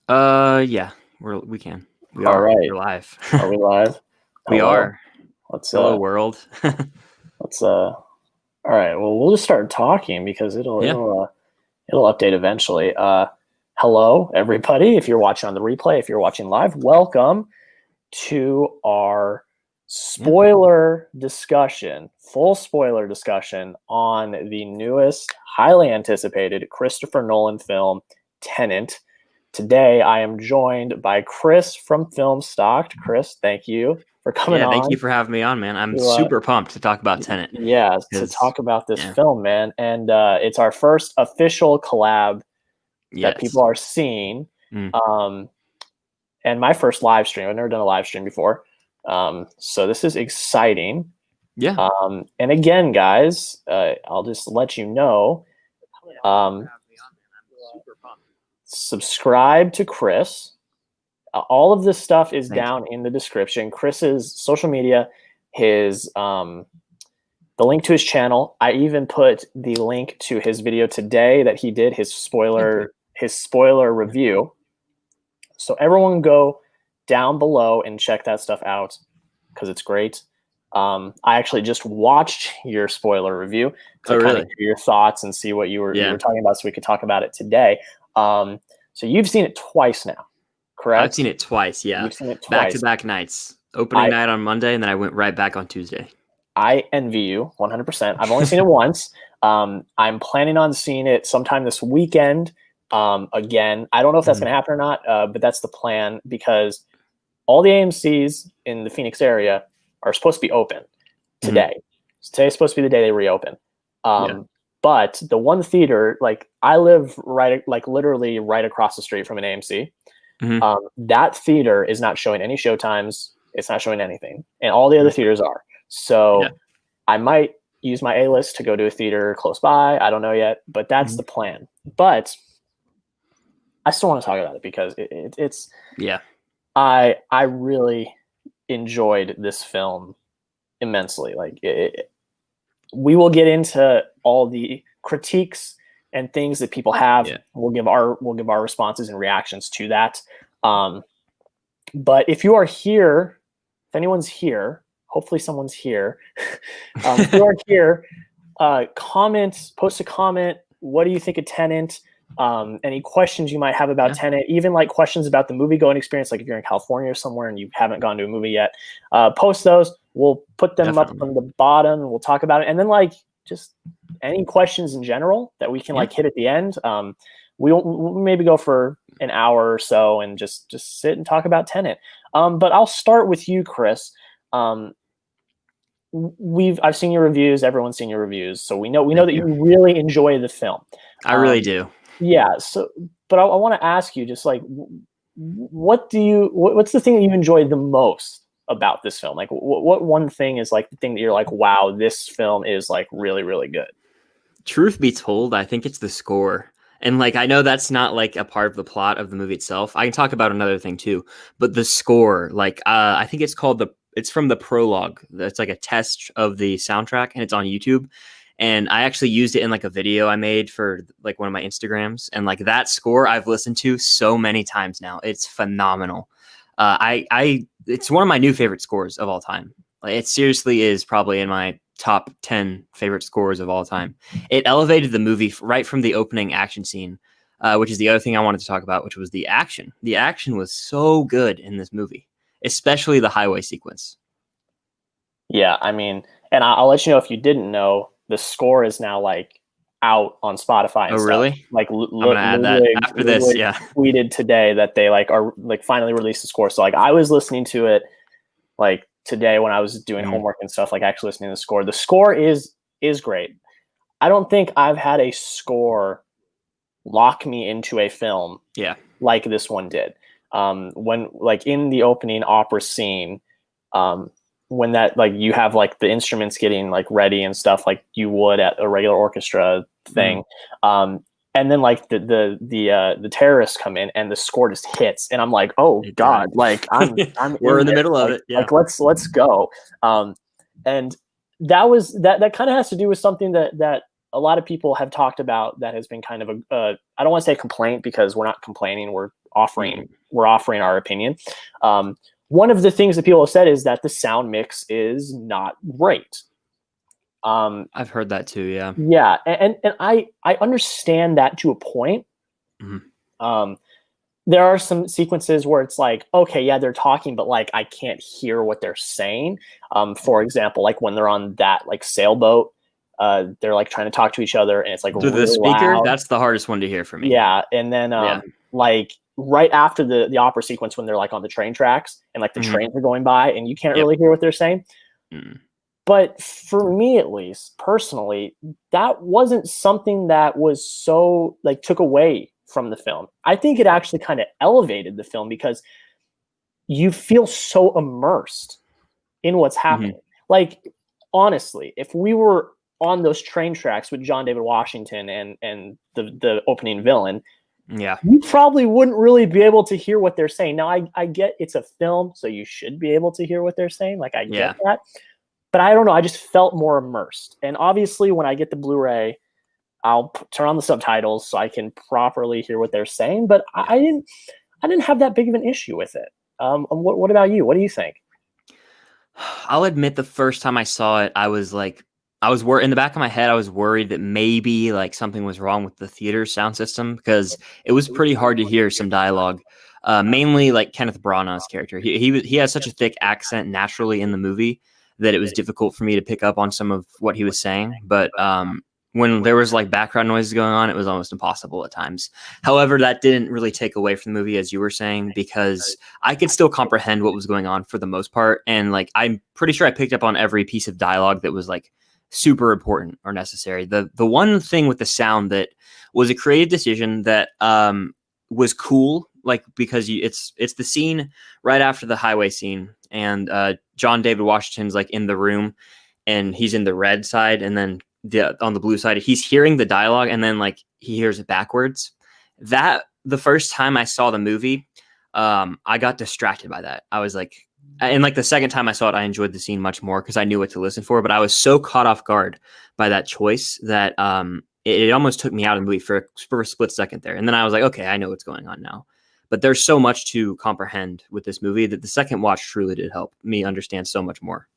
Yeah, we can. We All are. right. We're live. Are we live? We Hello. are. Let's Hello, world. all right. Well, we'll just start talking because Yeah. it'll update eventually. Hello everybody. If you're watching on the replay, if you're watching live, welcome to our spoiler discussion, full spoiler discussion on the newest, highly anticipated Christopher Nolan film, Tenet. Today, I am joined by Chris from FilmStocked. Chris, thank you for coming Yeah. on. Thank you for having me on, man. I'm to, super pumped to talk about Tenet. to talk about this film, man. And it's our first official collab that people are seeing. And my first live stream. I've never done a live stream before. So this is exciting. Yeah. And again, guys, I'll just let you know, subscribe to Chris. All of this stuff is down in the description. Chris's social media, his the link to his channel. I even put the link to his video today that he did, his spoiler review. So everyone go down below and check that stuff out because it's great. I actually just watched your spoiler review to kind of hear your thoughts and see what you were talking about, so we could talk about it today. So you've seen it twice now, correct? I've seen it twice. Yeah, you've seen it twice. Back-to-back nights. Opening night on Monday, and then I went right back on Tuesday. I envy you 100%. I've only seen it once. I'm planning on seeing it sometime this weekend. Again, I don't know if that's going to happen or not, but that's the plan because all the AMCs in the Phoenix area are supposed to be open today. Today's supposed to be the day they reopen. But the one theater, like I live literally right across the street from an AMC. That theater is not showing any showtimes. It's not showing anything. And all the other theaters are. So I might use my A-list to go to a theater close by. I don't know yet, but that's the plan. But I still want to talk about it because it's I really enjoyed this film immensely. Like we will get into all the critiques and things that people have. We'll give our responses and reactions to that. But if you are here, if anyone's here, hopefully someone's here. If you are here, post a comment. What do you think of Tenet? Any questions you might have about Tenet, even like questions about the movie going experience, like if you're in California or somewhere and you haven't gone to a movie yet, post those. We'll put them up from the bottom and we'll talk about it. And then like just any questions in general that we can like hit at the end. We'll maybe go for an hour or so and just sit and talk about Tenet. But I'll start with you, Chris. I've seen your reviews. Everyone's seen your reviews, so we know that you really enjoy the film. I really do. Yeah. So, but I want to ask you, just like, what's the thing that you enjoy the most about this film? Like, what one thing is like the thing that you're like, wow, this film is like really, really good? Truth be told, I think it's the score. And like, I know that's not like a part of the plot of the movie itself. I can talk about another thing too, but the score, like, I think it's from the prologue. That's like a test of the soundtrack and it's on YouTube. And I actually used it in like a video I made for like one of my Instagrams. And like that score I've listened to so many times now. It's phenomenal. It's one of my new favorite scores of all time. Like, it seriously is probably in my top 10 favorite scores of all time. It elevated the movie right from the opening action scene, which is the other thing I wanted to talk about, which was the action. The action was so good in this movie, especially the highway sequence. Yeah, I mean, and I'll let you know if you didn't know, the score is now like out on Spotify and stuff. Really? Like I'm gonna add that after this. Yeah, tweeted today that they like are like finally released the score. So like I was listening to it like today when I was doing homework and stuff, like actually listening to the score. The score is great. I don't think I've had a score lock me into a film like this one did. When like in the opening opera scene, when that like you have like the instruments getting like ready and stuff like you would at a regular orchestra thing, and then like the terrorists come in and the score just hits and I'm like, oh god, like I'm we're in the middle of it. Like let's go. And that kind of has to do with something that a lot of people have talked about that has been kind of I don't want to say complaint because we're not complaining, we're offering our opinion. One of the things that people have said is that the sound mix is not great. I've heard that too. Yeah. Yeah, and I understand that to a point. Mm-hmm. There are some sequences where it's like, okay, yeah, they're talking, but like I can't hear what they're saying. For example, like when they're on that like sailboat, they're like trying to talk to each other, and it's like Through really the speaker, loud. that's the hardest one to hear for me. Yeah, and then like right after the opera sequence when they're like on the train tracks and like the trains are going by and you can't really hear what they're saying. But for me, at least personally, that wasn't something that was so like took away from the film. I think it actually kind of elevated the film because you feel so immersed in what's happening. Like, honestly, if we were on those train tracks with John David Washington and the opening villain, you probably wouldn't really be able to hear what they're saying. Now, I get it's a film, so you should be able to hear what they're saying. Like, I get that. But I don't know. I just felt more immersed. And obviously, when I get the Blu-ray, I'll turn on the subtitles so I can properly hear what they're saying. But I didn't have that big of an issue with it. What about you? What do you think? I'll admit the first time I saw it, I was in the back of my head, I was worried that maybe like something was wrong with the theater sound system because it was pretty hard to hear some dialogue. Mainly like Kenneth Branagh's character. He has such a thick accent naturally in the movie that it was difficult for me to pick up on some of what he was saying. But when there was like background noises going on, it was almost impossible at times. However, that didn't really take away from the movie, as you were saying, because I could still comprehend what was going on for the most part. And like, I'm pretty sure I picked up on every piece of dialogue that was like super important or necessary. The one thing with the sound that was a creative decision that was cool, like because it's the scene right after the highway scene, and John David Washington's like in the room, and he's in the red side, and then on the blue side, he's hearing the dialogue, and then like he hears it backwards. That the first time I saw the movie, I got distracted by that. I was like, and like the second time I saw it, I enjoyed the scene much more because I knew what to listen for. But I was so caught off guard by that choice that it almost took me out of the movie for a split second there. And then I was like, okay, I know what's going on now. But there's so much to comprehend with this movie that the second watch truly did help me understand so much more.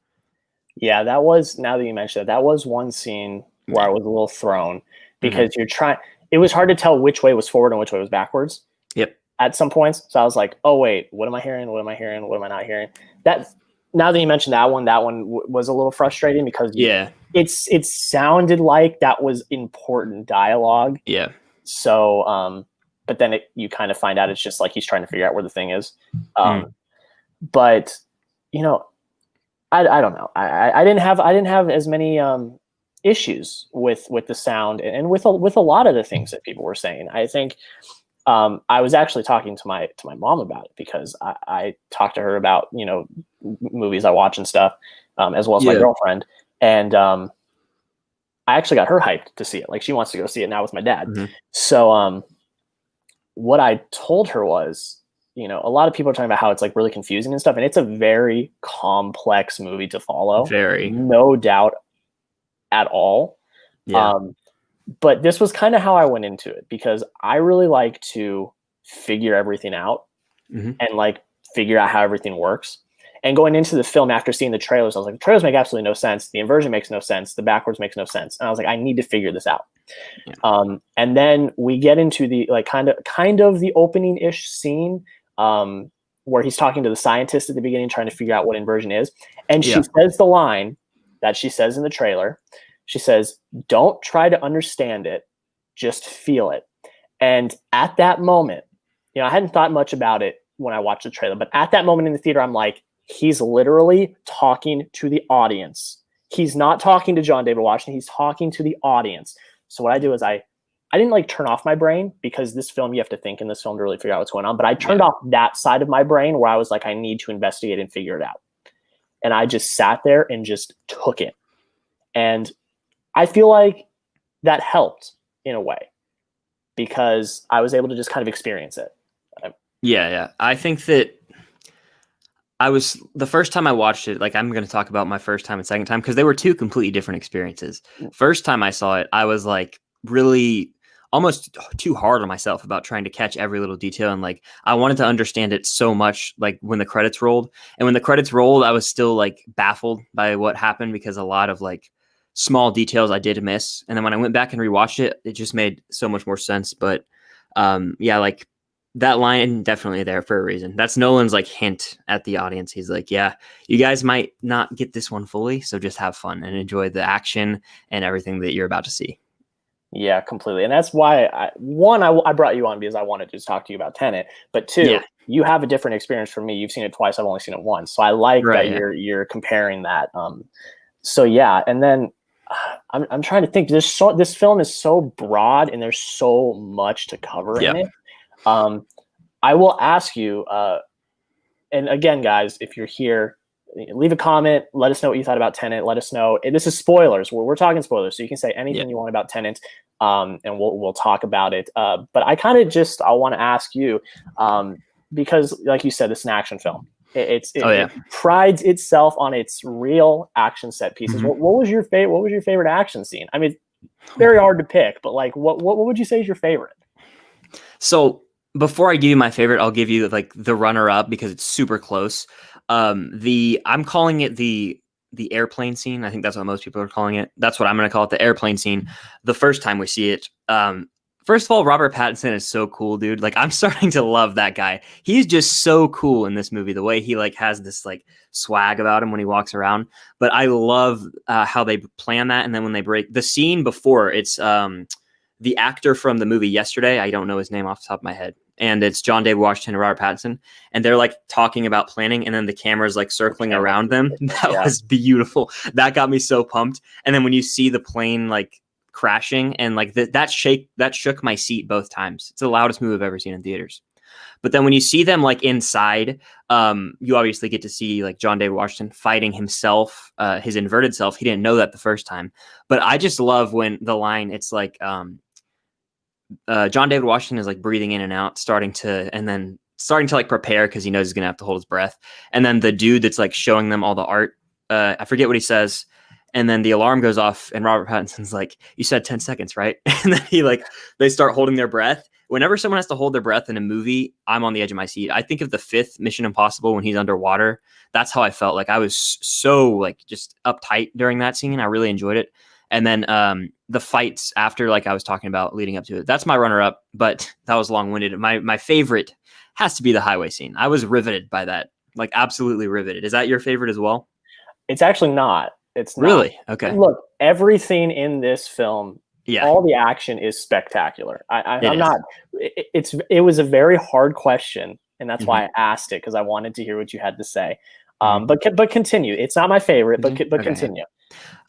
Yeah, that was, now that you mentioned it, that was one scene where I was a little thrown because it was hard to tell which way was forward and which way was backwards. Yep. At some points. So I was like, oh, wait, what am I hearing? What am I hearing? What am I not hearing? Now that you mentioned that one was a little frustrating because it sounded like that was important dialogue. Yeah. So, but then you kind of find out it's just like he's trying to figure out where the thing is. But, you know, I don't know. I didn't have as many issues with the sound and with a lot of the things that people were saying. I think I was actually talking to my mom about it because I talked to her about, you know, movies I watch and stuff, as well as my girlfriend. And I actually got her hyped to see it. Like, she wants to go see it now with my dad. So what I told her was, you know, a lot of people are talking about how it's like really confusing and stuff. And it's a very complex movie to follow. Very. No doubt at all. Yeah. But this was kind of how I went into it because I really like to figure everything out and like figure out how everything works. And going into the film after seeing the trailers, I was like, the trailers make absolutely no sense. The inversion makes no sense. The backwards makes no sense. And I was like, I need to figure this out. And then we get into the like kind of the opening-ish scene where he's talking to the scientist at the beginning, trying to figure out what inversion is. And she says the line that she says in the trailer. She says, don't try to understand it, just feel it. And at that moment, you know, I hadn't thought much about it when I watched the trailer, but at that moment in the theater, I'm like, he's literally talking to the audience. He's not talking to John David Washington. He's talking to the audience. So what I do is I didn't like turn off my brain because this film, you have to think in this film to really figure out what's going on. But I turned off that side of my brain where I was like, I need to investigate and figure it out. And I just sat there and just took it. And I feel like that helped in a way because I was able to just kind of experience it. Yeah. I think that the first time I watched it, like I'm going to talk about my first time and second time because they were two completely different experiences. First time I saw it, I was like really almost too hard on myself about trying to catch every little detail. And like, I wanted to understand it so much, like when the credits rolled. And when the credits rolled, I was still like baffled by what happened because a lot of like small details I did miss. And then when I went back and rewatched it, it just made so much more sense. But yeah, like that line definitely there for a reason. That's Nolan's like hint at the audience. He's like, yeah, you guys might not get this one fully, so just have fun and enjoy the action and everything that you're about to see. Yeah, completely. And that's why I brought you on, because I wanted to just talk to you about Tenet. But two, Yeah. you have a different experience from me. You've seen it twice. I've only seen it once. So I like Right, that yeah. you're comparing that. So yeah, and then I'm trying to think. This film is so broad and there's so much to cover in it. I will ask you, and again, guys, if you're here, leave a comment. Let us know what you thought about Tenet. Let us know. And this is spoilers. We're talking spoilers, so you can say anything you want about Tenet, and we'll talk about it. But I kind of I want to ask you, because, like you said, it's an action film. It prides itself on its real action set pieces. Mm-hmm. What was your favorite? What was your favorite action scene? I mean, it's very hard to pick, but like, what would you say is your favorite? So before I give you my favorite, I'll give you like the runner up because it's super close. I'm calling it the airplane scene. I think that's what most people are calling it. That's what I'm going to call it, the airplane scene. The first time we see it. First of all, Robert Pattinson is so cool, dude. Like, I'm starting to love that guy. He's just so cool in this movie. The way he like has this like swag about him when he walks around. But I love how they plan that. And then when they break the scene before, it's the actor from the movie Yesterday. I don't know his name off the top of my head. And it's John David Washington and Robert Pattinson. And they're like talking about planning. And then the camera's like circling around them. That was beautiful. That got me so pumped. And then when you see the plane like crashing and like that shook my seat both times. It's the loudest movie I've ever seen in theaters. But then when you see them like inside, you obviously get to see like John David Washington fighting himself, his inverted self. He didn't know that the first time. But I just love when the line, it's like John David Washington is like breathing in and out, starting to like prepare because he knows he's gonna have to hold his breath. And then the dude that's like showing them all the art, I forget what he says. And then the alarm goes off, and Robert Pattinson's like, "You said 10 seconds, right?" And then they start holding their breath. Whenever someone has to hold their breath in a movie, I'm on the edge of my seat. I think of the 5th Mission Impossible when he's underwater. That's how I felt. Like I was so like just uptight during that scene. I really enjoyed it. And then the fights after, like I was talking about leading up to it, that's my runner up, but that was long winded. My favorite has to be the highway scene. I was riveted by that, like absolutely riveted. Is that your favorite as well? It's actually not. It's really not. okay. Look, everything in this film, all the action is spectacular. I'm not. It was a very hard question, and that's why I asked it, because I wanted to hear what you had to say. But continue. It's not my favorite, but continue.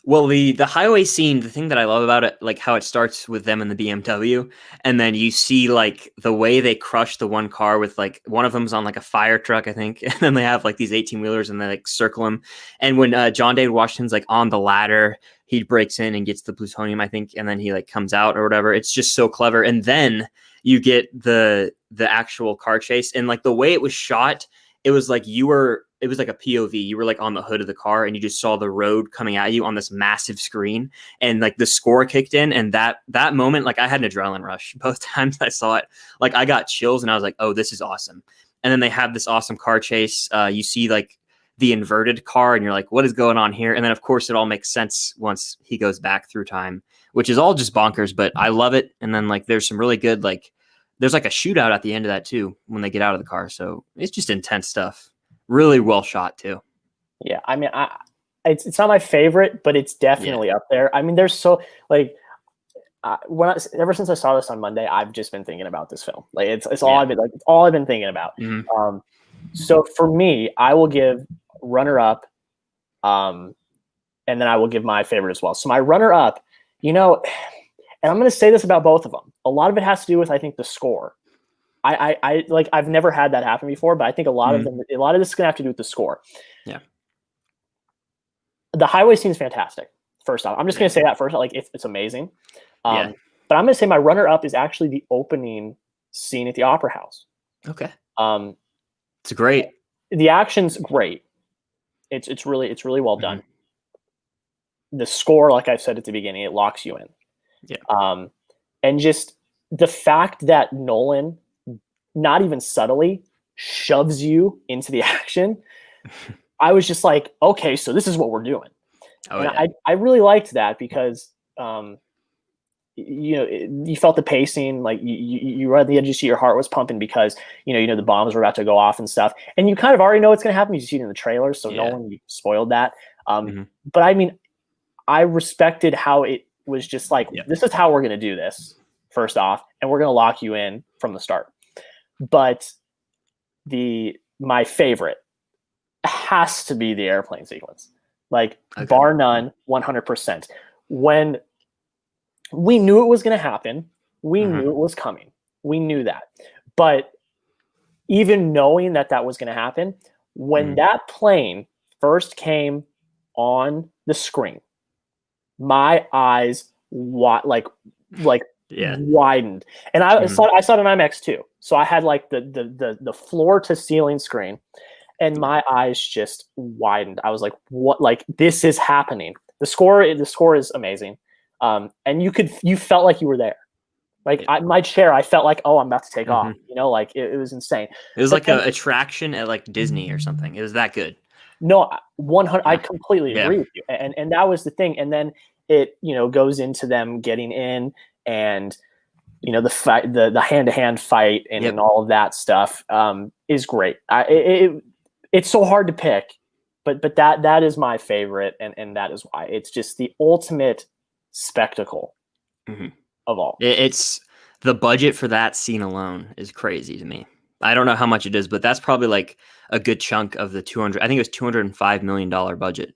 Well, the highway scene, the thing that I love about it, like how it starts with them in the BMW, and then you see like the way they crush the one car with like one of them's on like a fire truck, I think, and then they have like these 18-wheelers and they like circle him. And when John David Washington's like on the ladder, he breaks in and gets the plutonium, I think, and then he like comes out or whatever. It's just so clever. And then you get the actual car chase, and like the way it was shot, it was like it was like a POV. You were like on the hood of the car and you just saw the road coming at you on this massive screen, and like the score kicked in, and that moment, like I had an adrenaline rush both times I saw it. Like I got chills and I was like, oh, this is awesome. And then they have this awesome car chase. You see like the inverted car and you're like, what is going on here? And then of course it all makes sense once he goes back through time, which is all just bonkers, but I love it. And then like there's some really good, like there's like a shootout at the end of that too when they get out of the car. So it's just intense stuff. Really well shot too. Yeah, I mean, it's not my favorite, but it's definitely up there. I mean, there's so like ever since I saw this on Monday, I've just been thinking about this film. Like it's all I've been thinking about. So for me, I will give runner up, and then I will give my favorite as well. So my runner up, and I'm going to say this about both of them. A lot of it has to do with, I think, the score. I like, I've never had that happen before, but I think a lot of this is gonna have to do with the score. Yeah. The highway scene is fantastic. First off, I'm just gonna say that first. Like it's amazing. But I'm gonna say my runner up is actually the opening scene at the Opera House. Okay. It's great. The action's great. It's really well done. The score, like I said at the beginning, it locks you in. Yeah. And just the fact that Nolan, not even subtly, shoves you into the action, I was just like, okay, so this is what we're doing. Oh, And yeah. I really liked that because, you felt the pacing, like you were at the edge of your seat, your heart was pumping because, the bombs were about to go off and stuff. And you kind of already know what's going to happen. You see it in the trailer. So Yeah. Nolan, you spoiled that. Mhm. But I mean, I respected how it was just like, this is how we're going to do this, first off, and we're going to lock you in from the start. But my favorite has to be the airplane sequence. Like, bar none, 100%. When we knew it was going to happen, we knew it was coming. We knew that. But even knowing that was going to happen, when that plane first came on the screen, my eyes widened, and I saw it in IMAX too. So I had like the floor to ceiling screen, and my eyes just widened. I was like, "What? Like, this is happening." The score is amazing, and you felt like you were there. Like, my chair, I felt like, oh, I'm about to take off. Like it was insane. It was like an attraction at like Disney or something. It was that good. No, 100. I completely agree with you, and that was the thing. And then it goes into them getting in, and the fight, the hand-to-hand fight, and all of that stuff is great. It's so hard to pick, but that is my favorite, and that is why it's just the ultimate spectacle of all. It's the budget for that scene alone is crazy to me. I don't know how much it is, but that's probably like a good chunk of the 200. I think it was $205 million budget.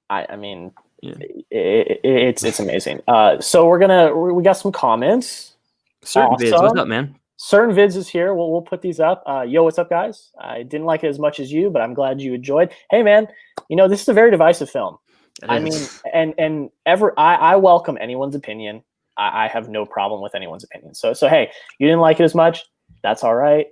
I mean, it's amazing. So we got some comments. Certain Vids, what's up, man? Certain Vids is here. We'll put these up. Yo, what's up, guys? I didn't like it as much as you, but I'm glad you enjoyed. Hey, man, this is a very divisive film. I mean, I welcome anyone's opinion. I have no problem with anyone's opinion. So hey, you didn't like it as much. That's all right.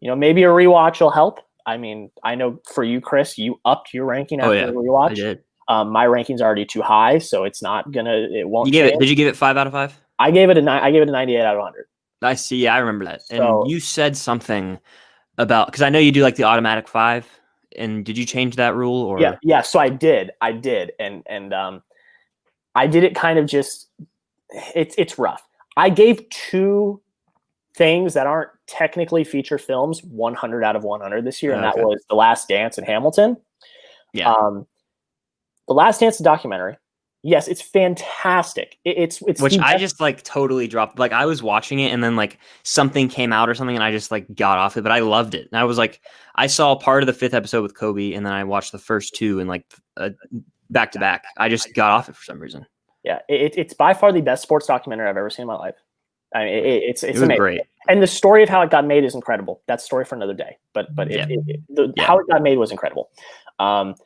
Maybe a rewatch will help. I mean, I know for you, Chris, you upped your ranking after the rewatch. I did. My ranking's already too high, so it won't change. Did you give it 5 out of 5? I gave it a 9. I gave it a 98 out of 100. I see. Yeah, I remember that. And you said something about, because I know you do like the automatic 5. And did you change that rule? Or yeah. So I did, and I did it kind of just. It's rough. I gave 2 things that aren't technically feature films 100 out of 100 this year, and that was The Last Dance and Hamilton. Yeah. The Last Dance, the documentary. Yes, it's fantastic. It's which I just like totally dropped. Like, I was watching it and then like something came out or something and I just like got off it, but I loved it. And I was like, I saw part of the 5th episode with Kobe and then I watched the first 2 and like back to back. I just got off it for some reason. Yeah, it's by far the best sports documentary I've ever seen in my life. I mean, it's amazing. Great. And the story of how it got made is incredible. That's a story for another day. But how it got made was incredible. And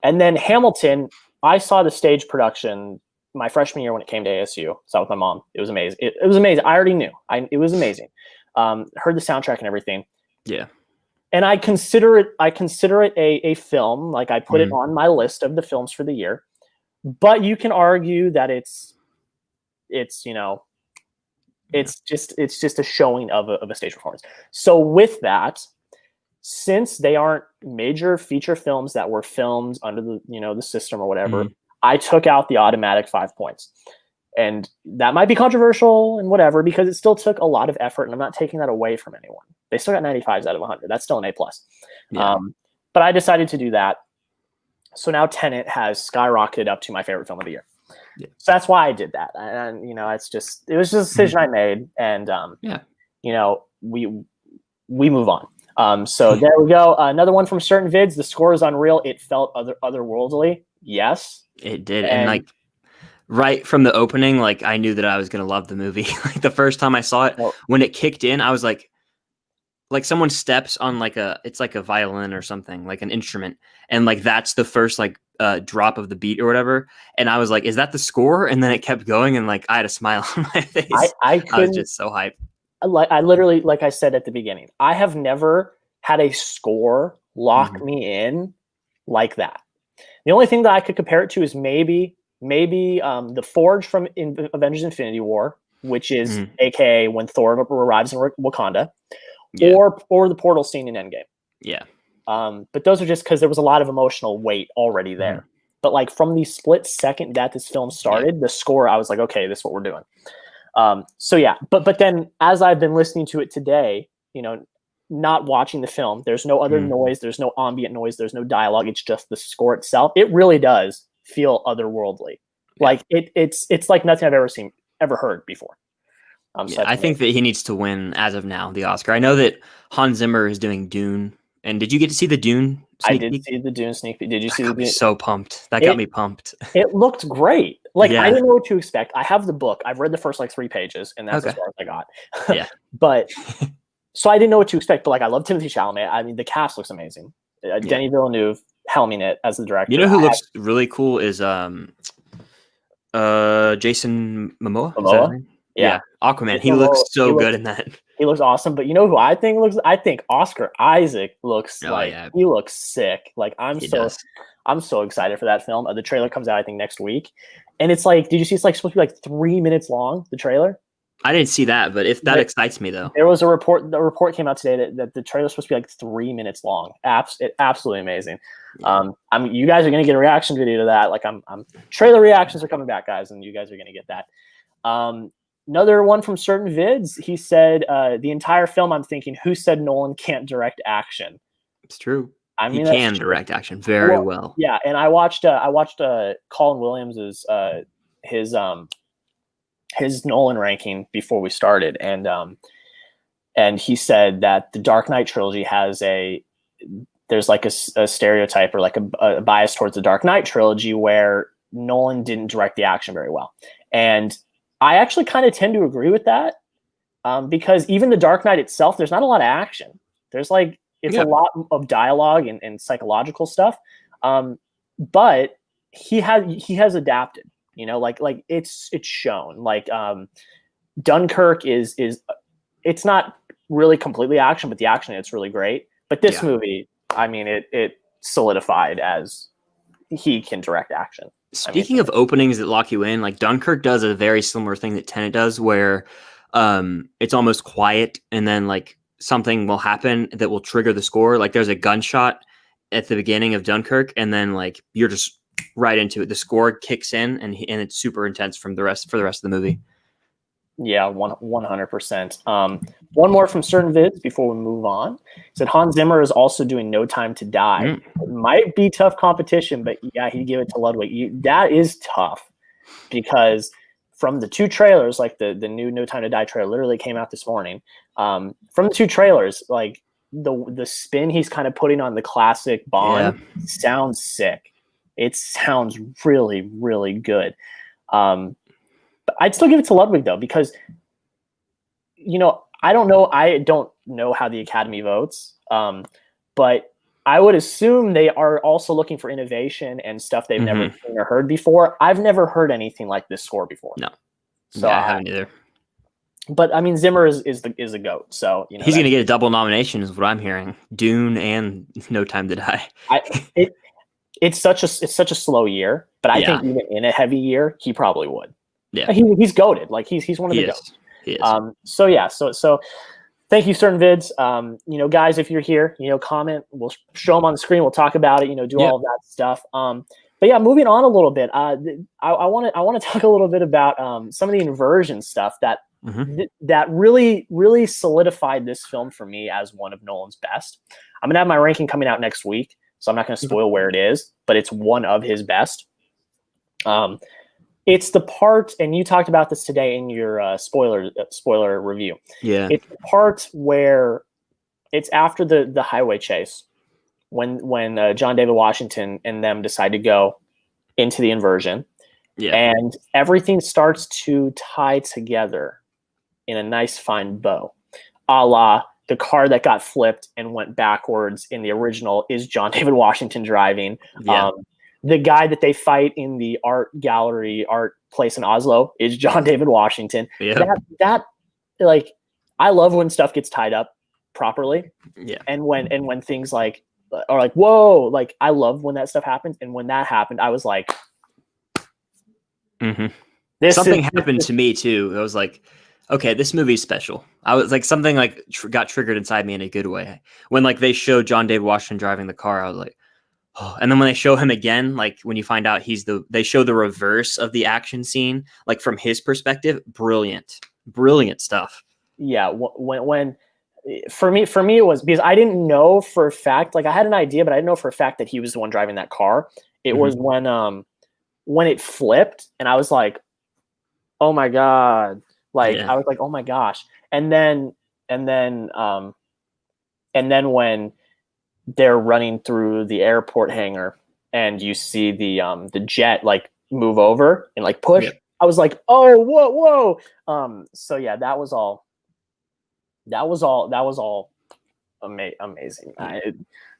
then Hamilton, I saw the stage production my freshman year when it came to ASU. Saw it with my mom. It was amazing. It was amazing. I already knew. It was amazing. Heard the soundtrack and everything. Yeah. And I consider it a film. Like, I put it on my list of the films for the year. But you can argue that it's just a showing of a stage performance. So with that, since they aren't major feature films that were filmed under the system or whatever, I took out the automatic 5 points. And that might be controversial and whatever, because it still took a lot of effort, and I'm not taking that away from anyone. They still got 95s out of 100. That's still an A+. Yeah. But I decided to do that. So now Tenet has skyrocketed up to my favorite film of the year. Yeah. So that's why I did that. And it was just a decision I made. And, we move on. So there we go. Another one from Certain Vids. The score is unreal. It felt otherworldly. Yes. It did. And like right from the opening, like I knew that I was going to love the movie. Like the first time I saw it, when it kicked in, I was like someone steps on it's like a violin or something, like an instrument. And like, that's the first drop of the beat or whatever. And I was like, is that the score? And then it kept going. And like, I had a smile on my face. I was just so hyped. I literally, like I said at the beginning, I have never had a score lock me in like that. The only thing that I could compare it to is maybe the Forge from Avengers Infinity War. which is AKA when Thor arrives in Wakanda, Yeah. or the portal scene in Endgame. Yeah. But those are just because there was a lot of emotional weight already there. But like from the split second that this film started, the score, I was like, okay, this is what we're doing. So yeah, but then as I've been listening to it today, you know, not watching the film, there's no other noise, there's no ambient noise, there's no dialogue. It's just the score itself. It really does feel otherworldly. Yeah. Like it's like nothing I've ever heard before. So I think that he needs to win as of now the Oscar. I know that Hans Zimmer is doing Dune. And did you get to see the Dune sneak peek? See the Dune sneak peek. Did you see the Dune? So pumped. That got me pumped. It looked great. Like I didn't know what to expect. I have the book. I've read the first like 3 pages, and that's as far as I got. Yeah. But so I didn't know what to expect. But like I love Timothée Chalamet. I mean, the cast looks amazing. Denis Villeneuve helming it as the director. You know who looks really cool is Jason Momoa. Is that his name? Yeah, Aquaman. He looks so good in that. He looks awesome. But you know who I think Oscar Isaac looks he looks sick. Like I'm so excited for that film. The trailer comes out I think next week, and it's like, did you see it's like supposed to be like 3 minutes long? The trailer. I didn't see that, but if that excites me though. There was a report. The report came out today that the trailer is supposed to be like 3 minutes long. Absolutely amazing. Yeah. You guys are gonna get a reaction video to that. Like I'm trailer reactions are coming back, guys, and you guys are gonna get that. Another one from Certain Vids. He said the entire film. I'm thinking, who said Nolan can't direct action? It's true. I mean, he can direct action very well. Yeah, and I watched Colin Williams's his Nolan ranking before we started, and he said that the Dark Knight trilogy there's like a stereotype or like a bias towards the Dark Knight trilogy where Nolan didn't direct the action very well, and I actually kind of tend to agree with that, because even the Dark Knight itself, there's not a lot of action. There's a lot of dialogue and psychological stuff, but he has adapted. You know, like it's shown. Like Dunkirk is it's not really completely action, but the action it's really great. But this movie, I mean, it solidified as he can direct action. Speaking of openings that lock you in, like Dunkirk does a very similar thing that Tenet does, where it's almost quiet, and then like something will happen that will trigger the score. Like there's a gunshot at the beginning of Dunkirk, and then like you're just right into it. The score kicks in, and it's super intense for the rest of the movie. Yeah, 100%. One more from Certain Vids before we move on. He said Hans Zimmer is also doing No Time to Die. It might be tough competition, but yeah, he'd give it to Ludwig. That is tough, because from the 2 trailers, like the new No Time to Die trailer literally came out this morning. From the 2 trailers, like the spin he's kind of putting on the classic Bond sounds sick. It sounds really, really good. I'd still give it to Ludwig though, because you know, I don't know how the Academy votes, but I would assume they are also looking for innovation and stuff they've never seen or heard before. I've never heard anything like this score before. No, so I haven't either. But I mean, Zimmer is the GOAT, so you know he's going to get a double nomination, is what I'm hearing. Dune and No Time to Die. It's such a slow year, but I think even in a heavy year, he probably would. Yeah, he's goated. Like he's one of the goats. He is. So thank you, Certain Vids. You know, guys, if you're here, you know, comment. We'll show them on the screen. We'll talk about it. You know, do all of that stuff. But yeah, moving on a little bit. I want to talk a little bit about some of the inversion stuff that that really really solidified this film for me as one of Nolan's best. I'm gonna have my ranking coming out next week, so I'm not gonna spoil where it is, but it's one of his best. It's the part, and you talked about this today in your spoiler review. Yeah, it's the part where it's after the highway chase, when John David Washington and them decide to go into the inversion, and everything starts to tie together in a nice fine bow, a la the car that got flipped and went backwards in the original is John David Washington driving. Yeah. The guy that they fight in the art place in Oslo is John David Washington. Yeah. That like, I love when stuff gets tied up properly. Yeah. And when things like are like, whoa, like I love when that stuff happens. And when that happened, I was like, Something happened to me too. I was like, okay, this movie's special. I was like, something like got triggered inside me in a good way. When like they showed John David Washington driving the car, I was like, oh. And then when they show him again, like when you find out they show the reverse of the action scene, like from his perspective, brilliant stuff. Yeah, when for me it was because I didn't know for a fact, like I had an idea, but I didn't know for a fact that he was the one driving that car. It was when it flipped, and I was like, oh my God. Like, I was like, oh my gosh. And then when they're running through the airport hangar and you see the jet like move over and like push, I was like, oh, whoa. So yeah, that was all amazing.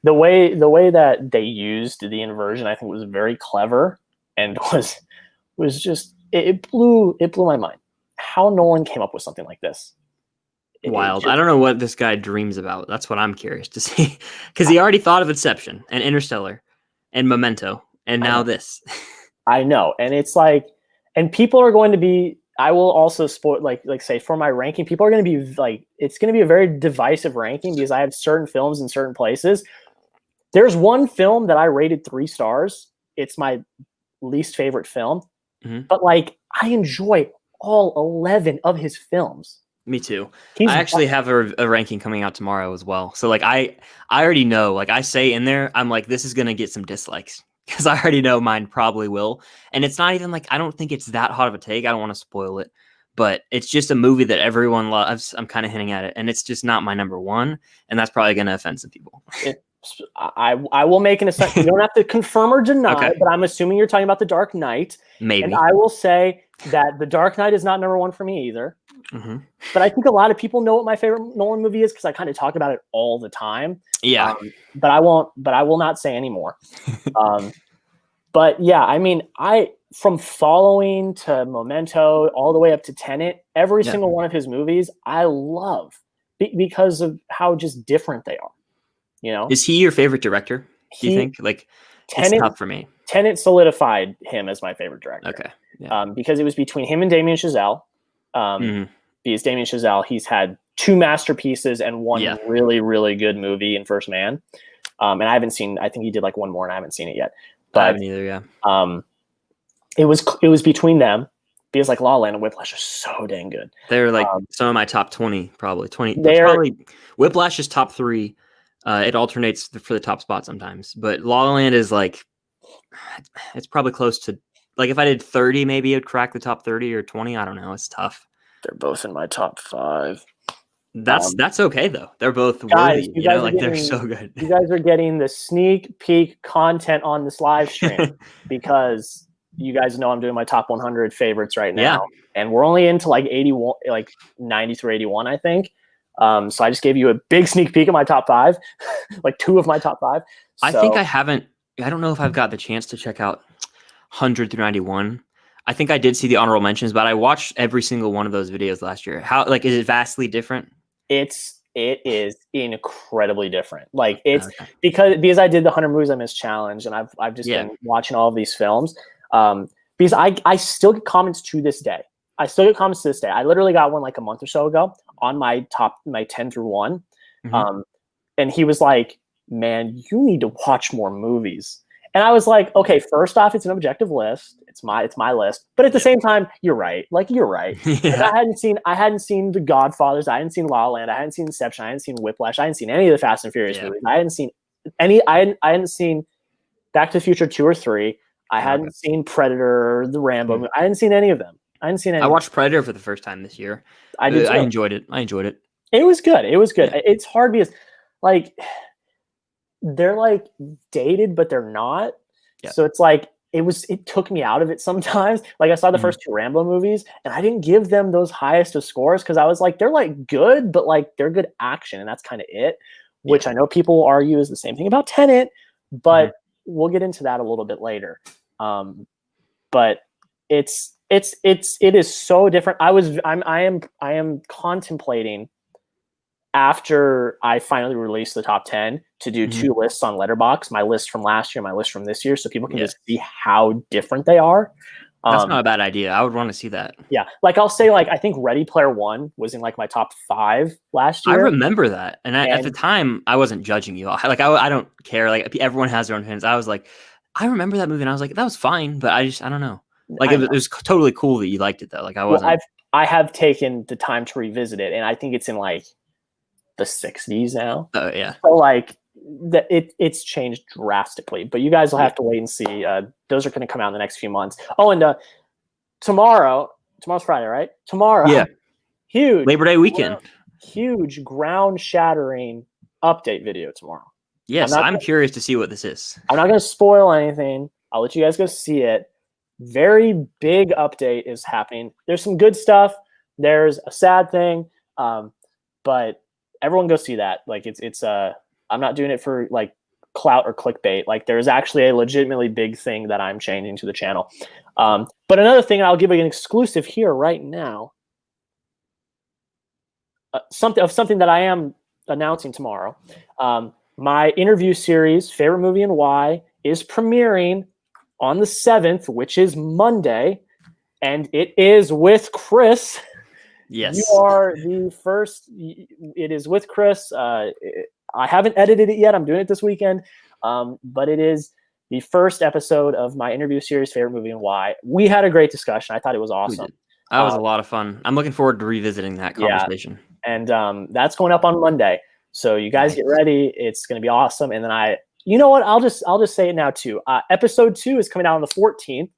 The way that they used the inversion, I think was very clever and was just, it blew my mind how Nolan came up with something like this. Wild. I don't know what this guy dreams about. That's what I'm curious to see. Because he already thought of Inception and Interstellar and Memento and now this. I know. And it's like, and people are going to be, I will also spoil, like say for my ranking, people are going to be like, it's going to be a very divisive ranking because I have certain films in certain places. There's one film that I rated 3 stars. It's my least favorite film, but like I enjoy all 11 of his films. Me too. I actually have a ranking coming out tomorrow as well. So like I already know, like I say in there, I'm like, this is going to get some dislikes because I already know mine probably will. And it's not even like, I don't think it's that hot of a take. I don't want to spoil it, but it's just a movie that everyone loves. I'm kind of hinting at it, and it's just not my number one. And that's probably going to offend some people. I will make an assumption. You don't have to confirm or deny, but I'm assuming you're talking about The Dark Knight. Maybe. And I will say that The Dark Knight is not number one for me either. But I think a lot of people know what my favorite Nolan movie is because I kind of talk about it all the time. Yeah. But I will not say anymore. But yeah, I mean, from Following to Memento all the way up to Tenet, every single one of his movies I love because of how just different they are. You know, is he your favorite director? Do you think? Like, Tenet, it's tough for me. Tenet solidified him as my favorite director. Okay, yeah. Because it was between him and Damien Chazelle. Because Damien Chazelle, he's had 2 masterpieces and one really, really good movie in First Man. And I haven't seen. I think he did like one more, and I haven't seen it yet. But I haven't either. Yeah. It was between them because like La La Land and Whiplash are so dang good. They're like some of my top 20, probably 20. Probably Whiplash is top 3. It alternates for the top spot sometimes, but La La Land is like, it's probably close to, like if I did 30, maybe it would crack the top 30 or 20. I don't know. It's tough. They're both in my top 5. That's okay though. They're both worthy. You know, like they're so good. You guys are getting the sneak peek content on this live stream because you guys know I'm doing my top 100 favorites right now, and we're only into like 81, like 90 through 81, I think. So I just gave you a big sneak peek of my top 5, like 2 of my top 5. So, I think I don't know if I've got the chance to check out 100 through 91. I think I did see the honorable mentions, but I watched every single one of those videos last year. How, like, is it vastly different? It is incredibly different. Like because I did the 100 Movies I Missed challenge, and I've just been watching all of these films. Because I still get comments to this day. I literally got one like a month or so ago on my 10 through 1. And he was like, man, you need to watch more movies. And I was like, okay, first off, it's an objective list. It's my list. But at the same time, you're right. Like, you're right. Like, I hadn't seen The Godfathers. I hadn't seen La La Land. I hadn't seen Inception. I hadn't seen Whiplash. I hadn't seen any of the Fast and Furious movies. I hadn't seen I hadn't seen Back to the Future 2 or 3. I hadn't seen Predator, the Rambo movie. I hadn't seen any of them. I watched Predator for the first time this year. I did too. I enjoyed it. It was good. Yeah. It's hard because like they're like dated, but they're not. Yeah. So it's like it took me out of it sometimes. Like I saw the first 2 Rambo movies and I didn't give them those highest of scores because I was like, they're like good, but like they're good action, and that's kind of it. Which I know people will argue is the same thing about Tenet, but we'll get into that a little bit later. But it is so different. I am contemplating after I finally release the top 10 to do 2 lists on Letterboxd, my list from last year, my list from this year, so people can just see how different they are. That's not a bad idea. I would want to see that. Yeah, like I'll say, like I think Ready Player One was in like my top 5 last year. I remember that, and at the time, I wasn't judging you. Like I don't care. Like everyone has their own opinions. I was like, I remember that movie, and I was like, that was fine, but I don't know. Like it was totally cool that you liked it though. Like I wasn't. Well, I have taken the time to revisit it, and I think it's in like the 60s now. Oh yeah. So like it's changed drastically. But you guys will have to wait and see. Those are going to come out in the next few months. Oh, and tomorrow's Friday, right? Tomorrow. Yeah. Huge Labor Day weekend. Huge ground-shattering update video tomorrow. Yes, I'm curious to see what this is. I'm not going to spoil anything. I'll let you guys go see it. Very big update is happening. There's some good stuff. There's a sad thing, but everyone go see that. Like it's I'm not doing it for like clout or clickbait. Like there's actually a legitimately big thing that I'm changing to the channel. But another thing, I'll give you an exclusive here right now. Something that I am announcing tomorrow. My interview series, Favorite Movie and Why, is premiering on the 7th, which is Monday, and it is with Chris. Yes. You are the first. It is with Chris. I haven't edited it yet. I'm doing it this weekend. But it is the first episode of my interview series, Favorite Movie and Why. We had a great discussion. I thought it was awesome. That was a lot of fun. I'm looking forward to revisiting that conversation. Yeah. And that's going up on Monday. So you guys get ready. It's going to be awesome. And then you know what? I'll just say it now too. Episode 2 is coming out on the 14th,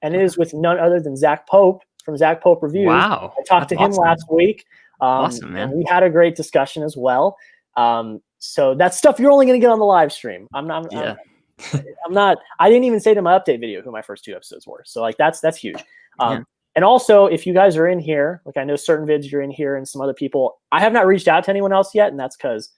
and it is with none other than Zach Pope from Zach Pope Reviews. Wow. I talked to him last week. Awesome, man. And we had a great discussion as well. So that's stuff you're only going to get on the live stream. I'm not. I didn't even say to my update video who my first 2 episodes were. So like that's huge. And also, if you guys are in here, like I know certain vids you're in here and some other people, I have not reached out to anyone else yet, and that's because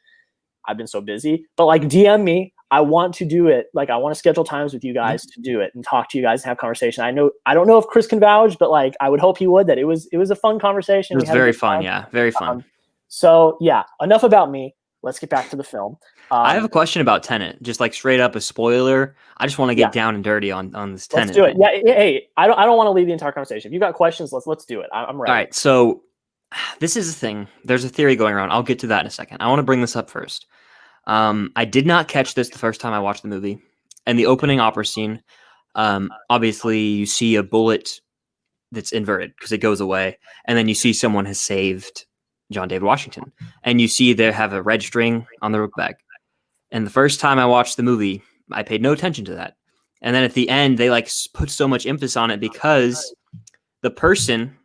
I've been so busy. But like DM me. I want to do it. Like I want to schedule times with you guys to do it and talk to you guys and have conversation. I don't know if Chris can vouch, but like I would hope he would. That it was a fun conversation. It was very fun. Yeah, very fun. So yeah, enough about me. Let's get back to the film. I have a question about Tenet, just like straight up a spoiler. I just want to get down and dirty on this Tenet. Let's do it. Yeah. Hey, I don't want to leave the entire conversation. If you got questions, let's do it. I'm ready. All right. So this is the thing. There's a theory going around. I'll get to that in a second. I want to bring this up first. I did not catch this the first time I watched the movie. And the opening opera scene, obviously you see a bullet that's inverted because it goes away. And then you see someone has saved John David Washington. And you see they have a red string on the book bag. And the first time I watched the movie, I paid no attention to that. And then at the end, they like put so much emphasis on it because the person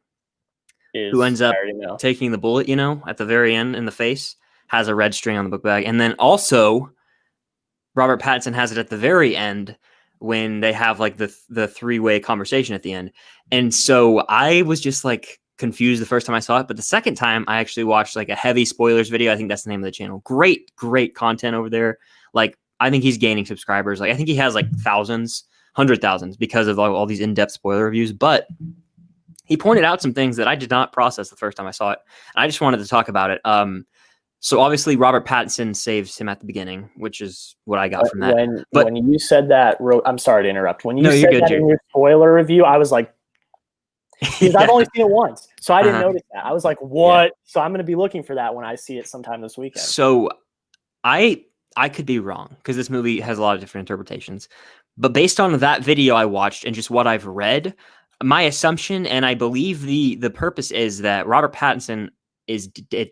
who ends up taking the bullet, at the very end in the face, has a red string on the book bag. And then also Robert Pattinson has it at the very end when they have like the 3-way conversation at the end. And so I was just like confused the first time I saw it. But the second time I actually watched like a heavy spoilers video. I think that's the name of the channel. Great content over there. Like I think he's gaining subscribers. Like I think he has like thousands, 100,000 because of all these in-depth spoiler reviews. But he pointed out some things that I did not process the first time I saw it. And I just wanted to talk about it. So obviously Robert Pattinson saves him at the beginning, which is what I got from that. When you said that, I'm sorry to interrupt. When you said that Jared. in your spoiler review, I was like, because I've only seen it once, so I didn't notice that. I was like, what? Yeah. So I'm going to be looking for that when I see it sometime this weekend. So I could be wrong because this movie has a lot of different interpretations. But based on that video I watched and just what I've read, my assumption, and I believe the purpose is that Robert Pattinson is dead.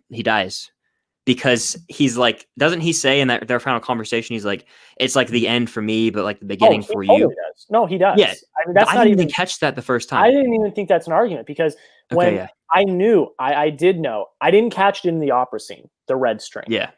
He dies because he's like, doesn't he say in their final conversation, he's like, it's like the end for me, but like the beginning for you. Does. No, he does. Yeah. I mean, I didn't even catch that the first time. I didn't even think that's an argument because when I knew, I did know, I didn't catch it in the opera scene, the red string. Yeah.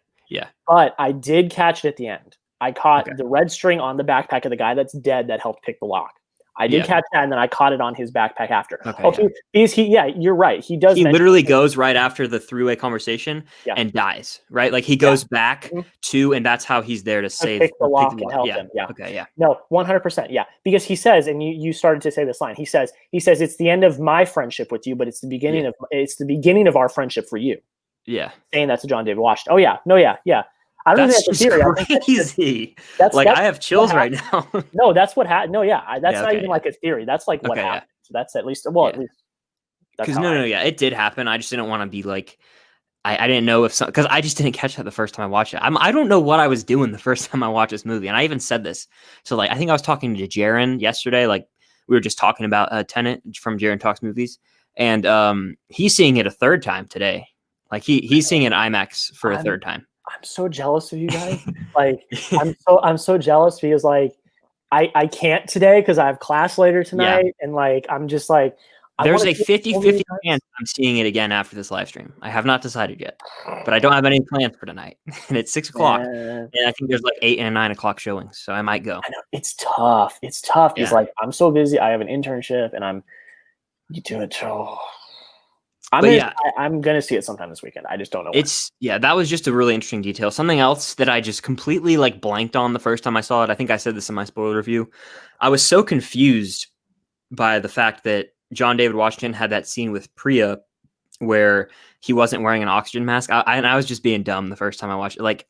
But I did catch it at the end. I caught the red string on the backpack of the guy that's dead that helped pick the lock. I did catch that, and then I caught it on his backpack after. Because you're right. He does. He literally goes right after the 3-way conversation and dies. Right, like he goes back to, and that's how he's there to save, pick the lock and help him. Yeah. Okay. Yeah. No, 100%. Yeah, because he says, and you started to say this line. He says it's the end of my friendship with you, but it's the beginning of our friendship for you. Yeah. Saying that to John David Washington. Oh yeah. No. Yeah. I don't That's think that's a just theory. I think crazy. that's Like, that's I have what chills right happened. now. No, that's what happened. No, yeah, that's Yeah, not okay, even yeah. like a theory. That's like what Okay, yeah. happened. So that's at least Yeah. that's Because how I. no, yeah, it did happen. I just didn't want to be like, I didn't know if because I just didn't catch that the first time I watched it. I don't know what I was doing the first time I watched this movie, and I even said this. So like, I think I was talking to Jaren yesterday. Like, we were just talking about Tenet from Jaren Talks Movies, and he's seeing it a third time today. Like he's seeing it IMAX for a third time. I'm so jealous of you guys. Like I'm so jealous because like I can't today because I have class later Yeah. tonight, and like I'm just like I want There's to a see it so many 50-50 times. chance I'm seeing it again after this live stream. I have not decided yet, but I don't have any plans for tonight. And it's 6:00, Man, and I think there's like 8 and 9 o'clock showings, so I might go. I know it's tough. It's tough because Yeah. like I'm so busy. I have an internship, and you do it. So But I'm gonna see it sometime this weekend. I just don't know when. that was just a really interesting detail. Something else that I just completely like blanked on the first time I saw it. I think I said this in my spoiler review. I was so confused by the fact that John David Washington had that scene with Priya where he wasn't wearing an oxygen mask. I was just being dumb the first time I watched it. Like,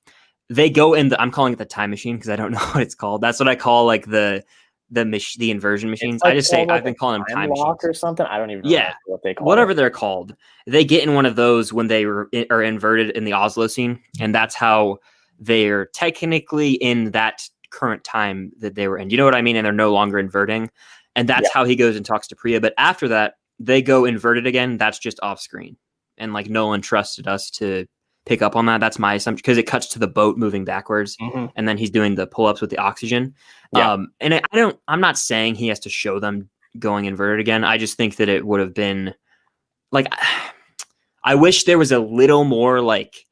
they go in I'm calling it the time machine because I don't know what it's called. That's what I call like the inversion machines. It's like I just say like I've been calling them time lock machines. or something. I don't even Yeah, remember what they call whatever it. they're called. They get in one of those when they are inverted in the Oslo scene, and that's how they're technically in that current time that they were in. You know what I mean? And they're no longer inverting, and that's how he goes and talks to Priya. But after that, they go inverted again. That's just off screen, and like Nolan trusted us to pick up on that. That's my assumption because it cuts to the boat moving backwards, and then he's doing the pull-ups with the oxygen. And I'm not saying he has to show them going inverted again. I just think that it would have been like, I wish there was a little more like,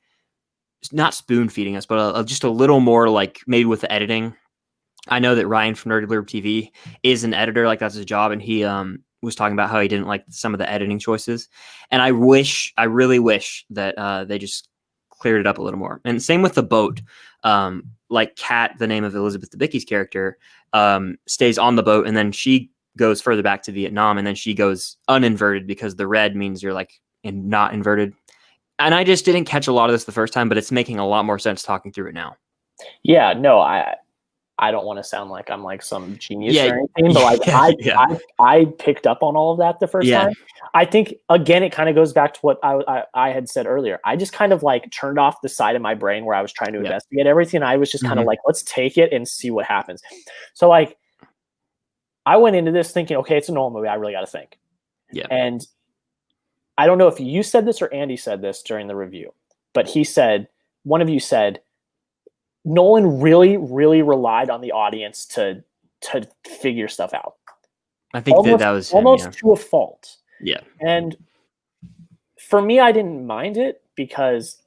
not spoon feeding us, but just a little more like maybe with the editing. I know that Ryan from Nerdy Blurb TV is an editor, like that's his job, and he was talking about how he didn't like some of the editing choices, and I really wish that they just cleared it up a little more. And same with the boat. Like Kat, the name of Elizabeth Debicki's character, stays on the boat, and then she goes further back to Vietnam, and then she goes uninverted because the red means you're like not inverted. And I just didn't catch a lot of this the first time, but it's making a lot more sense talking through it now. Yeah, no, I don't want to sound like I'm like some genius or anything, but like I picked up on all of that the first time. I think again, it kind of goes back to what I had said earlier. I just kind of like turned off the side of my brain where I was trying to investigate everything. I was just kind of like, let's take it and see what happens. So like, I went into this thinking, okay, it's a Nolan movie. I really got to think. Yeah. And I don't know if you said this or Andy said this during the review, but one of you said, Nolan really, really relied on the audience to figure stuff out. I think that was him, almost to a fault. Yeah. And for me, I didn't mind it because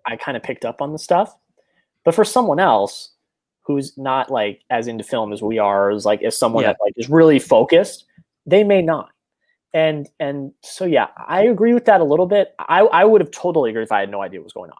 I kind of picked up on the stuff. But for someone else who's not like as into film as we are, as someone that like is really focused, they may not. And so yeah, I agree with that a little bit. I would have totally agreed if I had no idea what was going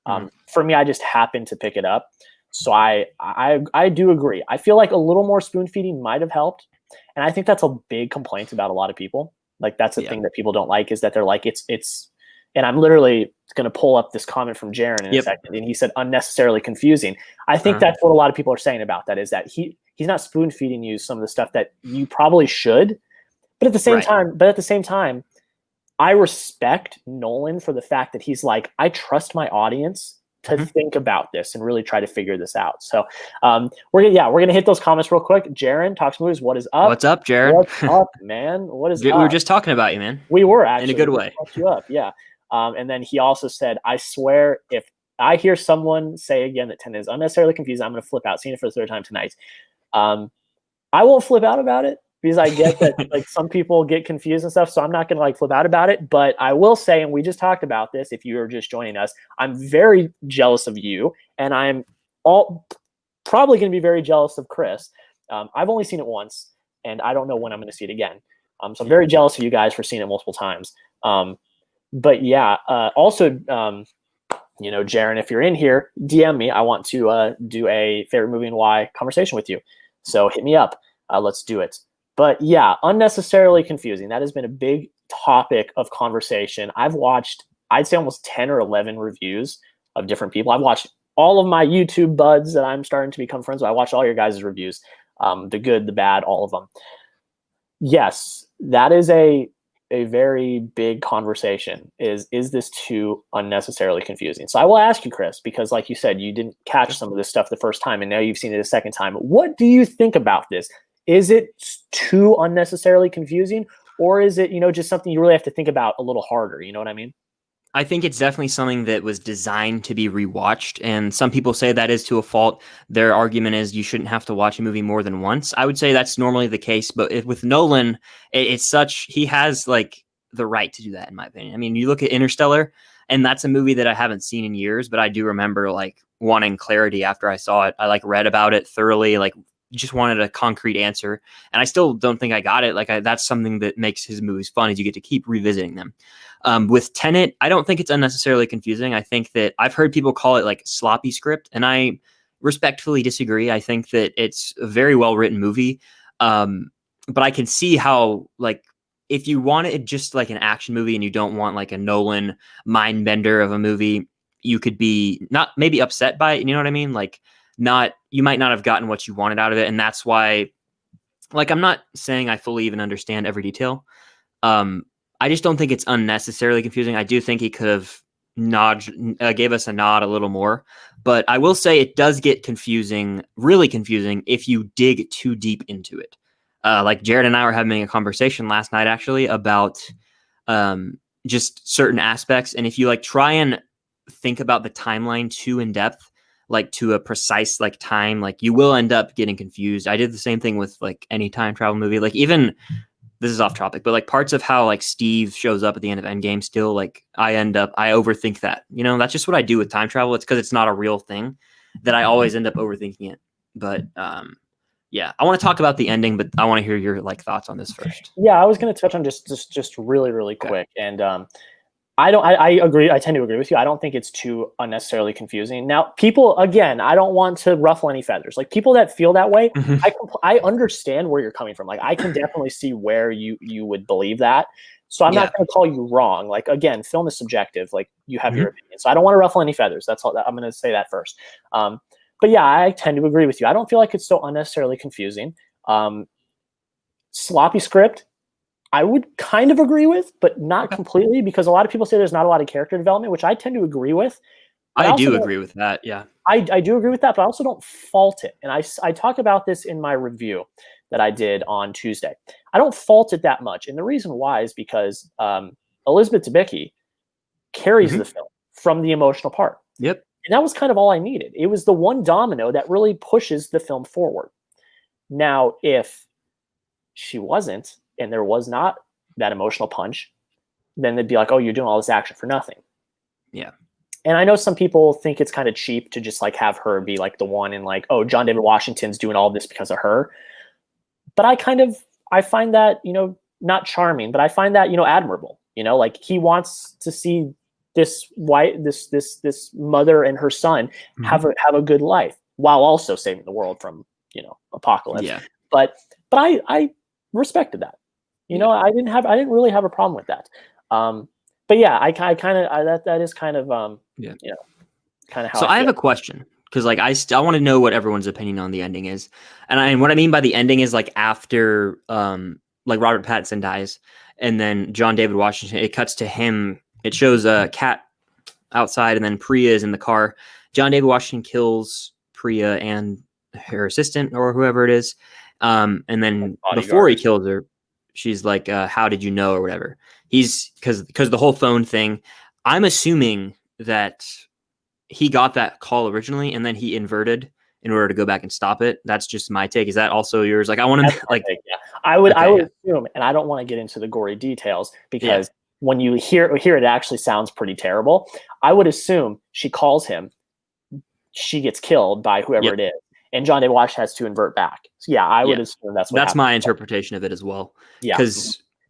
on. For me, I just happened to pick it up. So I do agree. I feel like a little more spoon feeding might have helped. And I think that's a big complaint about a lot of people. Like that's the thing that people don't like, is that they're like, it's, and I'm literally going to pull up this comment from Jaren in a second. And he said, unnecessarily confusing. I think that's what a lot of people are saying about that, is that he's not spoon feeding you some of the stuff that you probably should. But at the same time, I respect Nolan for the fact that he's like, I trust my audience to think about this and really try to figure this out. So we're gonna hit those comments real quick. Jaren Talks Movies, what is up? What's up, Jaren? What's up, man? What is up? We were just talking about you, man. We were actually in a good way. You up, yeah. And then he also said, I swear, if I hear someone say again that Tenet is unnecessarily confusing, I'm gonna flip out. Seeing it for the third time tonight. I won't flip out about it, because I get that like some people get confused and stuff, so I'm not going to like flip out about it. But I will say, and we just talked about this, if you are just joining us, I'm very jealous of you, and I'm probably going to be very jealous of Chris. I've only seen it once, and I don't know when I'm going to see it again. So I'm very jealous of you guys for seeing it multiple times. But yeah, also, Jaren, if you're in here, DM me. I want to do a favorite movie and why conversation with you. So hit me up. Let's do it. But yeah, unnecessarily confusing. That has been a big topic of conversation. I've watched, I'd say almost 10 or 11 reviews of different people. I've watched all of my YouTube buds that I'm starting to become friends with. I watch all your guys' reviews, the good, the bad, all of them. Yes, that is a very big conversation. Is this too unnecessarily confusing? So I will ask you, Chris, because like you said, you didn't catch some of this stuff the first time, and now you've seen it a second time. What do you think about this? Is it too unnecessarily confusing, or is it, just something you really have to think about a little harder? You know what I mean? I think it's definitely something that was designed to be rewatched, and some people say that is to a fault. Their argument is you shouldn't have to watch a movie more than once. I would say that's normally the case, but with Nolan, it's such he has like the right to do that, in my opinion. I mean, you look at Interstellar, and that's a movie that I haven't seen in years, but I do remember like wanting clarity after I saw it. I like read about it thoroughly, like just wanted a concrete answer, and I still don't think I got it. That's something that makes his movies fun, is you get to keep revisiting them. With Tenet, I don't think it's unnecessarily confusing. I think that I've heard people call it like sloppy script, and I respectfully disagree. I think that it's a very well written movie, but I can see how, like, if you want it just like an action movie and you don't want like a Nolan mind bender of a movie, you could be not maybe upset by it. You know what I mean? Like, you might not have gotten what you wanted out of it, and that's why. Like, I'm not saying I fully even understand every detail. I just don't think it's unnecessarily confusing. I do think he could have gave us a nod a little more, but I will say it does get confusing, really confusing, if you dig too deep into it. Like Jared and I were having a conversation last night actually about just certain aspects, and if you like try and think about the timeline too in depth, like to a precise like time, like you will end up getting confused. I did the same thing with like any time travel movie, like even. This is off topic, but like parts of how like Steve shows up at the end of Endgame still, like I overthink that. That's just what I do with time travel. It's because it's not a real thing that I always end up overthinking it. But yeah, I want to talk about the ending, but I want to hear your like thoughts on this first. Yeah, I was going to touch on just really, really quick. Okay. And I agree. I tend to agree with you. I don't think it's too unnecessarily confusing. Now, people, again, I don't want to ruffle any feathers. Like people that feel that way, I understand where you're coming from. Like I can definitely see where you would believe that. So I'm not going to call you wrong. Like again, film is subjective. Like you have your opinion. So I don't want to ruffle any feathers. That's all. I'm going to say that first. But yeah, I tend to agree with you. I don't feel like it's so unnecessarily confusing. Sloppy script. I would kind of agree with, but not completely, because a lot of people say there's not a lot of character development, which I tend to agree with. I do agree with that, yeah. I do agree with that, but I also don't fault it. And I talk about this in my review that I did on Tuesday. I don't fault it that much. And the reason why is because Elizabeth Debicki carries the film from the emotional part. Yep. And that was kind of all I needed. It was the one domino that really pushes the film forward. Now, if she wasn't, and there was not that emotional punch, then they'd be like, oh, you're doing all this action for nothing. Yeah. And I know some people think it's kind of cheap to just like have her be like the one and like, oh, John David Washington's doing all this because of her. But I find that, not charming, but I find that, admirable. Like he wants to see this mother and her son have a good life while also saving the world from, apocalypse. Yeah. But I respected that. I didn't really have a problem with that. But yeah, I kind of that is kind of kind of how. So I have a question, because like I want to know what everyone's opinion on the ending is, and what I mean by the ending is like after like Robert Pattinson dies, and then John David Washington, it cuts to him. It shows a cat outside, and then Priya is in the car. John David Washington kills Priya and her assistant or whoever it is, and then before he kills her, she's like, how did you know, or whatever. He's because the whole phone thing, I'm assuming that he got that call originally and then he inverted in order to go back and stop it. That's just my take. Is that also yours? Like I want to like take, yeah. I would assume, and I don't want to get into the gory details because when you hear it actually sounds pretty terrible. I would assume she calls him, she gets killed by whoever it is, and John David Washington has to invert back. So yeah, I would assume that's my interpretation of it as well. Yeah,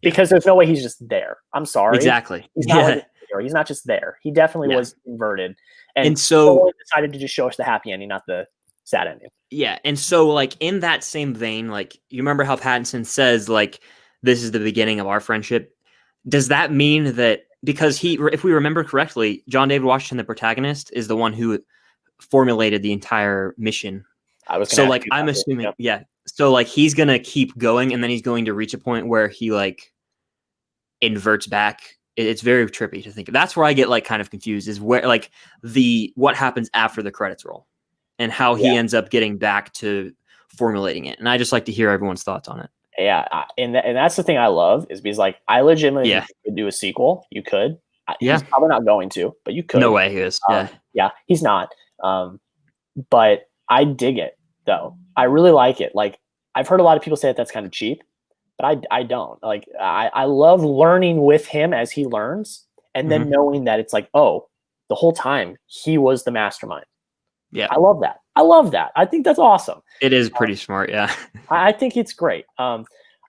because there's no way he's just there. I'm sorry. Exactly. He's not he's not just there. He definitely was inverted. And so decided to just show us the happy ending, not the sad ending. Yeah. And so like in that same vein, like you remember how Pattinson says like this is the beginning of our friendship. Does that mean that because if we remember correctly, John David Washington, the protagonist, is the one who formulated the entire mission. I was So gonna ask like you I'm about this. assuming, Yep. yeah. So like he's gonna keep going, and then he's going to reach a point where he like inverts back. It's very trippy to think. That's where I get like kind of confused, is where like what happens after the credits roll, and how he Yeah. ends up getting back to formulating it. And I just like to hear everyone's thoughts on it. Yeah, and that's the thing I love, is because like I legitimately think you could do a sequel. You could. Yeah. He's probably not going to, but you could. No way he is. Yeah. Yeah, he's not. But I dig it though. I really like it. Like I've heard a lot of people say that that's kind of cheap, but I don't. Like I love learning with him as he learns, and then knowing that it's like, oh, the whole time he was the mastermind. Yeah. I love that. I love that. I think that's awesome. It is pretty smart. Yeah. I think it's great. A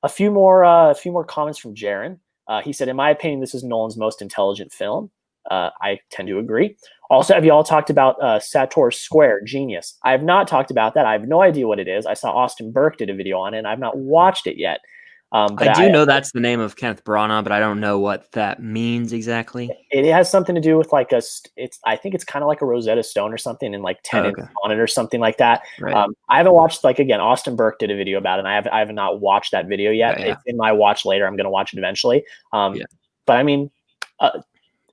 few more comments from Jaron. He said, in my opinion, this is Nolan's most intelligent film. I tend to agree. Also, have you all talked about Sator Square, Genius? I have not talked about that. I have no idea what it is. I saw Austin Burke did a video on it, and I've not watched it yet. But I do know that's the name of Kenneth Branagh, but I don't know what that means exactly. It has something to do with like I think it's kind of like a Rosetta Stone or something, and like TENET on it or something like that. Right. I haven't watched, like, again, Austin Burke did a video about it, and I have not watched that video yet. Yeah. It's in my watch later. I'm going to watch it eventually. But I mean,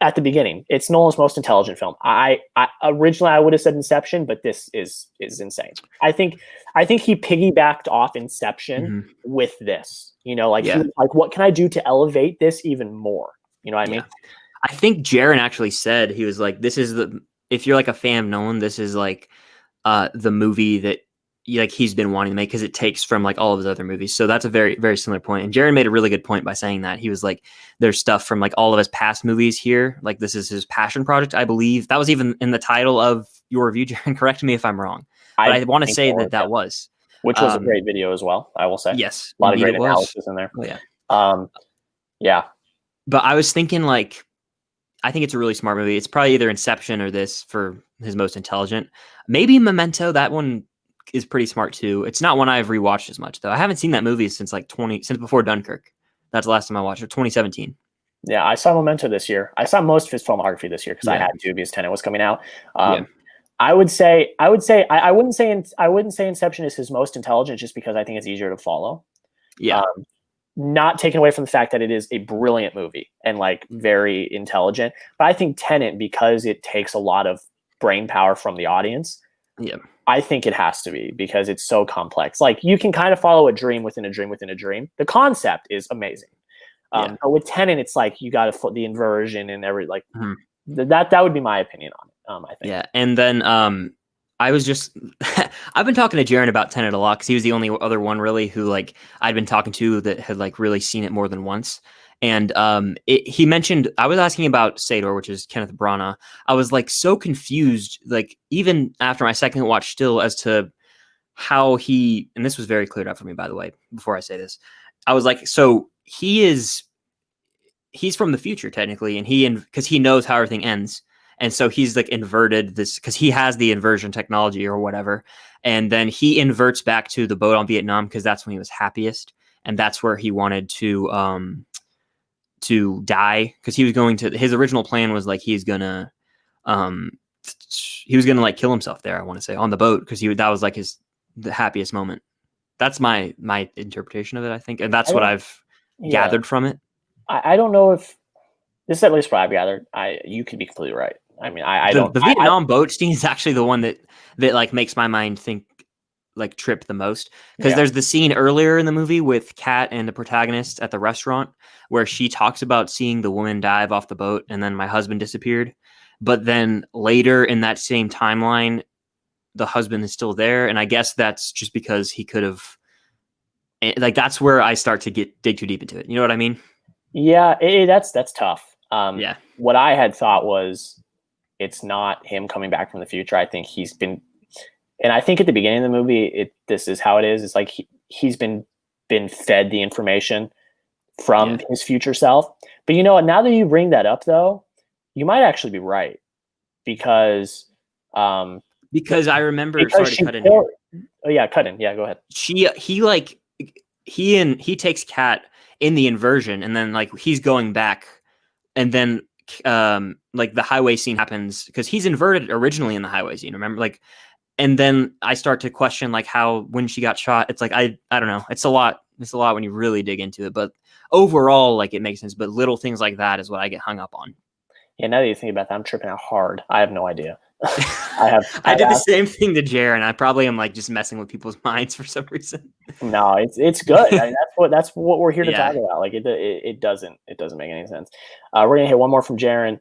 at the beginning, it's Nolan's most intelligent film. I originally I would have said Inception, but this is insane. I think he piggybacked off Inception with this. You know, like, like, what can I do to elevate this even more? You know what I mean? I think Jaron actually said, he was like, this is if you're like a fan of Nolan, this is like the movie that like he's been wanting to make, because it takes from like all of his other movies. So that's a very, very similar point. And Jaron made a really good point by saying that. He was like, there's stuff from like all of his past movies here. Like, this is his passion project, I believe. That was even in the title of your review, Jaron. Correct me if I'm wrong. But I want to say that was. Which was a great video as well, I will say. Yes. A lot of great analysis in there. Oh, yeah. Yeah. But I was thinking, like, I think it's a really smart movie. It's probably either Inception or this for his most intelligent. Maybe Memento. That one is pretty smart too. It's not one I've rewatched as much though. I haven't seen that movie since since before Dunkirk. That's the last time I watched it, 2017. Yeah, I saw Memento this year. I saw most of his filmography this year because I had to, because Tenet was coming out. I wouldn't say Inception is his most intelligent, just because I think it's easier to follow. Yeah. Not taken away from the fact that it is a brilliant movie and like very intelligent, but I think Tenet, because it takes a lot of brain power from the audience. Yeah. I think it has to be, because it's so complex. Like, you can kind of follow a dream within a dream within a dream. The concept is amazing. But with Tenet, it's like you got to the inversion and that would be my opinion on it. I think. Yeah, and then I was just I've been talking to Jaron about Tenet a lot, because he was the only other one really who like I'd been talking to that had like really seen it more than once. And he mentioned, I was asking about Sador, which is Kenneth Branagh. I was like so confused, like even after my second watch still, as to how and this was very cleared up for me, by the way, before I say this. I was like, so he's from the future technically, and because he knows how everything ends. And so he's like inverted this, because he has the inversion technology or whatever. And then he inverts back to the boat on Vietnam, because that's when he was happiest. And that's where he wanted to die, because he was going to, his original plan was like, he was gonna like kill himself there, I want to say, on the boat, because that was like the happiest moment. That's my interpretation of it, I think. And that's what I've gathered from it. I don't know if this is at least what I've gathered. You could be completely right. I mean, I don't. The Vietnam boat scene is actually the one that like makes my mind think, like, trip the most, because there's the scene earlier in the movie with Kat and the protagonist at the restaurant, where she talks about seeing the woman dive off the boat and then my husband disappeared. But then later in that same timeline, the husband is still there, and I guess that's just because he could have, like, that's where I start to dig too deep into it. You know what I mean? Yeah, that's tough. What I had thought was, it's not him coming back from the future. I think he's been, and I think at the beginning of the movie, this is how it is. It's like he's been fed the information from his future self. But you know what? Now that you bring that up, though, you might actually be right, because I remember. Sorry to cut in here. Oh yeah, cut in. Yeah, go ahead. He takes Kat in the inversion, and then like he's going back, and then like the highway scene happens because he's inverted originally in the highway scene. Remember, like, and then I start to question like how when she got shot. It's like I don't know. It's a lot. It's a lot when you really dig into it. But overall, like it makes sense. But little things like that is what I get hung up on. Yeah, now that you think about that, I'm tripping out hard. I have no idea. I did the same thing to Jaren. I probably am like just messing with people's minds for some reason. No, it's good. I mean, that's what we're here to talk about. Like it doesn't make any sense. We're gonna hit one more from Jaren.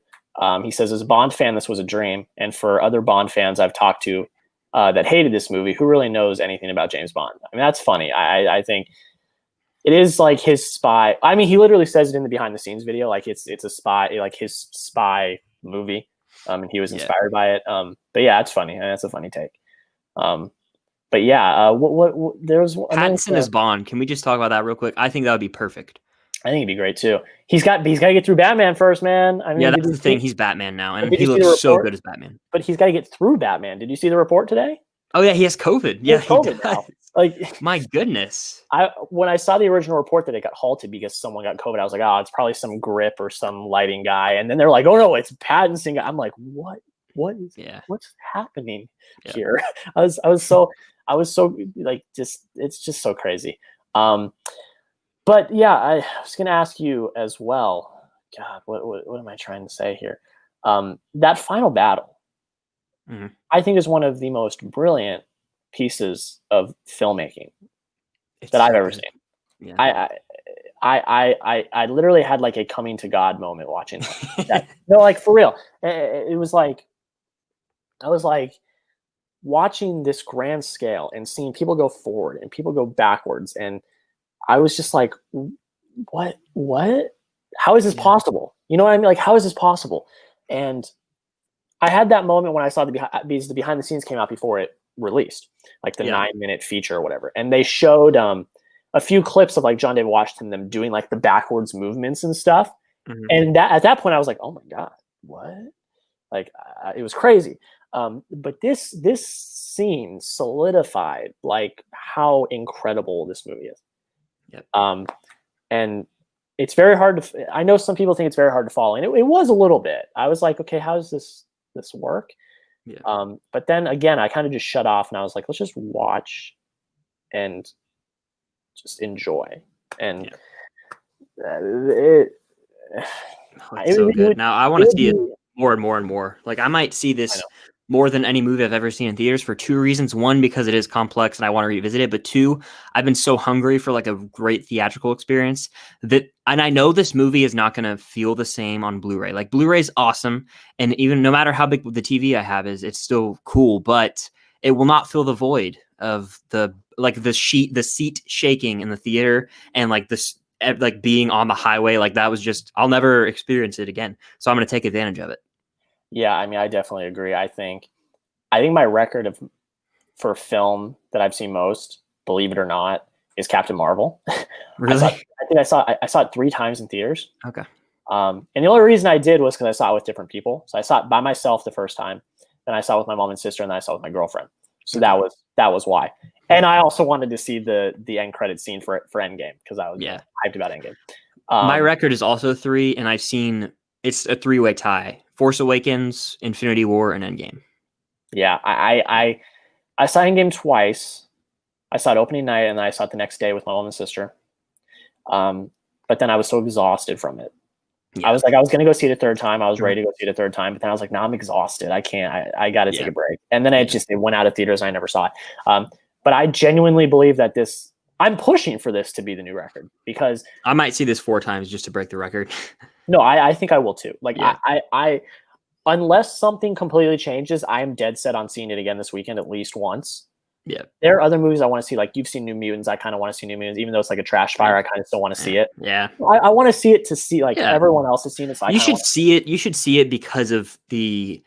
He says, as a Bond fan, this was a dream. And for other Bond fans I've talked to that hated this movie, who really knows anything about James Bond? I mean, that's funny. I think it is like his spy. I mean, he literally says it in the behind the scenes video, like it's a spy, like his spy movie. And he was inspired by it. But yeah, it's funny. And that's a funny take. But yeah, what there was Pattinson as Bond. Can we just talk about that real quick? I think that would be perfect. I think it'd be great too. He's got to get through Batman first, man. I mean, yeah, that's the thing. He's Batman now, and he looks so good as Batman. But he's got to get through Batman. Did you see the report today? Oh yeah, he has COVID. He has COVID now. Like, my goodness. When I saw the original report that it got halted because someone got COVID, I was like, oh, it's probably some grip or some lighting guy. And then they're like, oh no, it's Pattinson. I'm like, what's happening here? I was so like, it's just so crazy. But yeah, I was going to ask you as well. God, what am I trying to say here? That final battle, I think, is one of the most brilliant pieces of filmmaking that I've ever seen. Yeah. I literally had like a coming to God moment watching that. No, like for real. It was like I was like watching this grand scale and seeing people go forward and people go backwards, and I was just like, what? How is this possible? You know what I mean? Like, how is this possible? And I had that moment when I saw because the behind the scenes came out before it released, like the 9-minute feature or whatever. And they showed a few clips of like John David Washington, them doing like the backwards movements and stuff. And at that point I was like, oh my God, what? Like, it was crazy. But this scene solidified like how incredible this movie is. And it's very hard to, I know some people think it's very hard to follow, and it was a little bit. I was like, okay, how does this work? But then again, I kind of just shut off and I was like, let's just watch and just enjoy. And it's so good. Now I want to see it more and more and more. Like, I might see this more than any movie I've ever seen in theaters for two reasons. One, because it is complex and I want to revisit it. But two, I've been so hungry for like a great theatrical experience and I know this movie is not going to feel the same on Blu-ray. Like, Blu-ray is awesome. And even no matter how big the TV I have is, it's still cool, but it will not fill the void of the seat shaking in the theater and like this, like being on the highway. Like, that was just, I'll never experience it again. So I'm going to take advantage of it. Yeah, I mean, I definitely agree. I think my record for film that I've seen most, believe it or not, is Captain Marvel. Really? I saw it 3 times in theaters. Okay. And the only reason I did was because I saw it with different people. So I saw it by myself the first time, then I saw it with my mom and sister, and then I saw it with my girlfriend. So that was why. And I also wanted to see the end credit scene for Endgame because I was hyped about Endgame. My record is also 3, and I've seen, it's a 3-way tie: Force Awakens, Infinity War, and Endgame. Yeah, I saw Endgame twice. I saw it opening night, and then I saw it the next day with my mom and sister. But then I was so exhausted from it. I was like, I was going to go see it a third time. I was ready to go see it a third time, but then I was like, no, I'm exhausted. I can't. I got to take a break. And then it went out of theaters, and I never saw it. But I genuinely believe that I'm pushing for this to be the new record, because I might see this 4 times just to break the record. No, I think I will too. Like, I unless something completely changes, I am dead set on seeing it again this weekend at least once. Yeah. There are other movies I want to see. Like, you've seen New Mutants. I kind of want to see New Mutants, even though it's like a trash fire. I kind of still want to see it. Yeah. I want to see it everyone else has seen it. So you should see it. You should see it because of the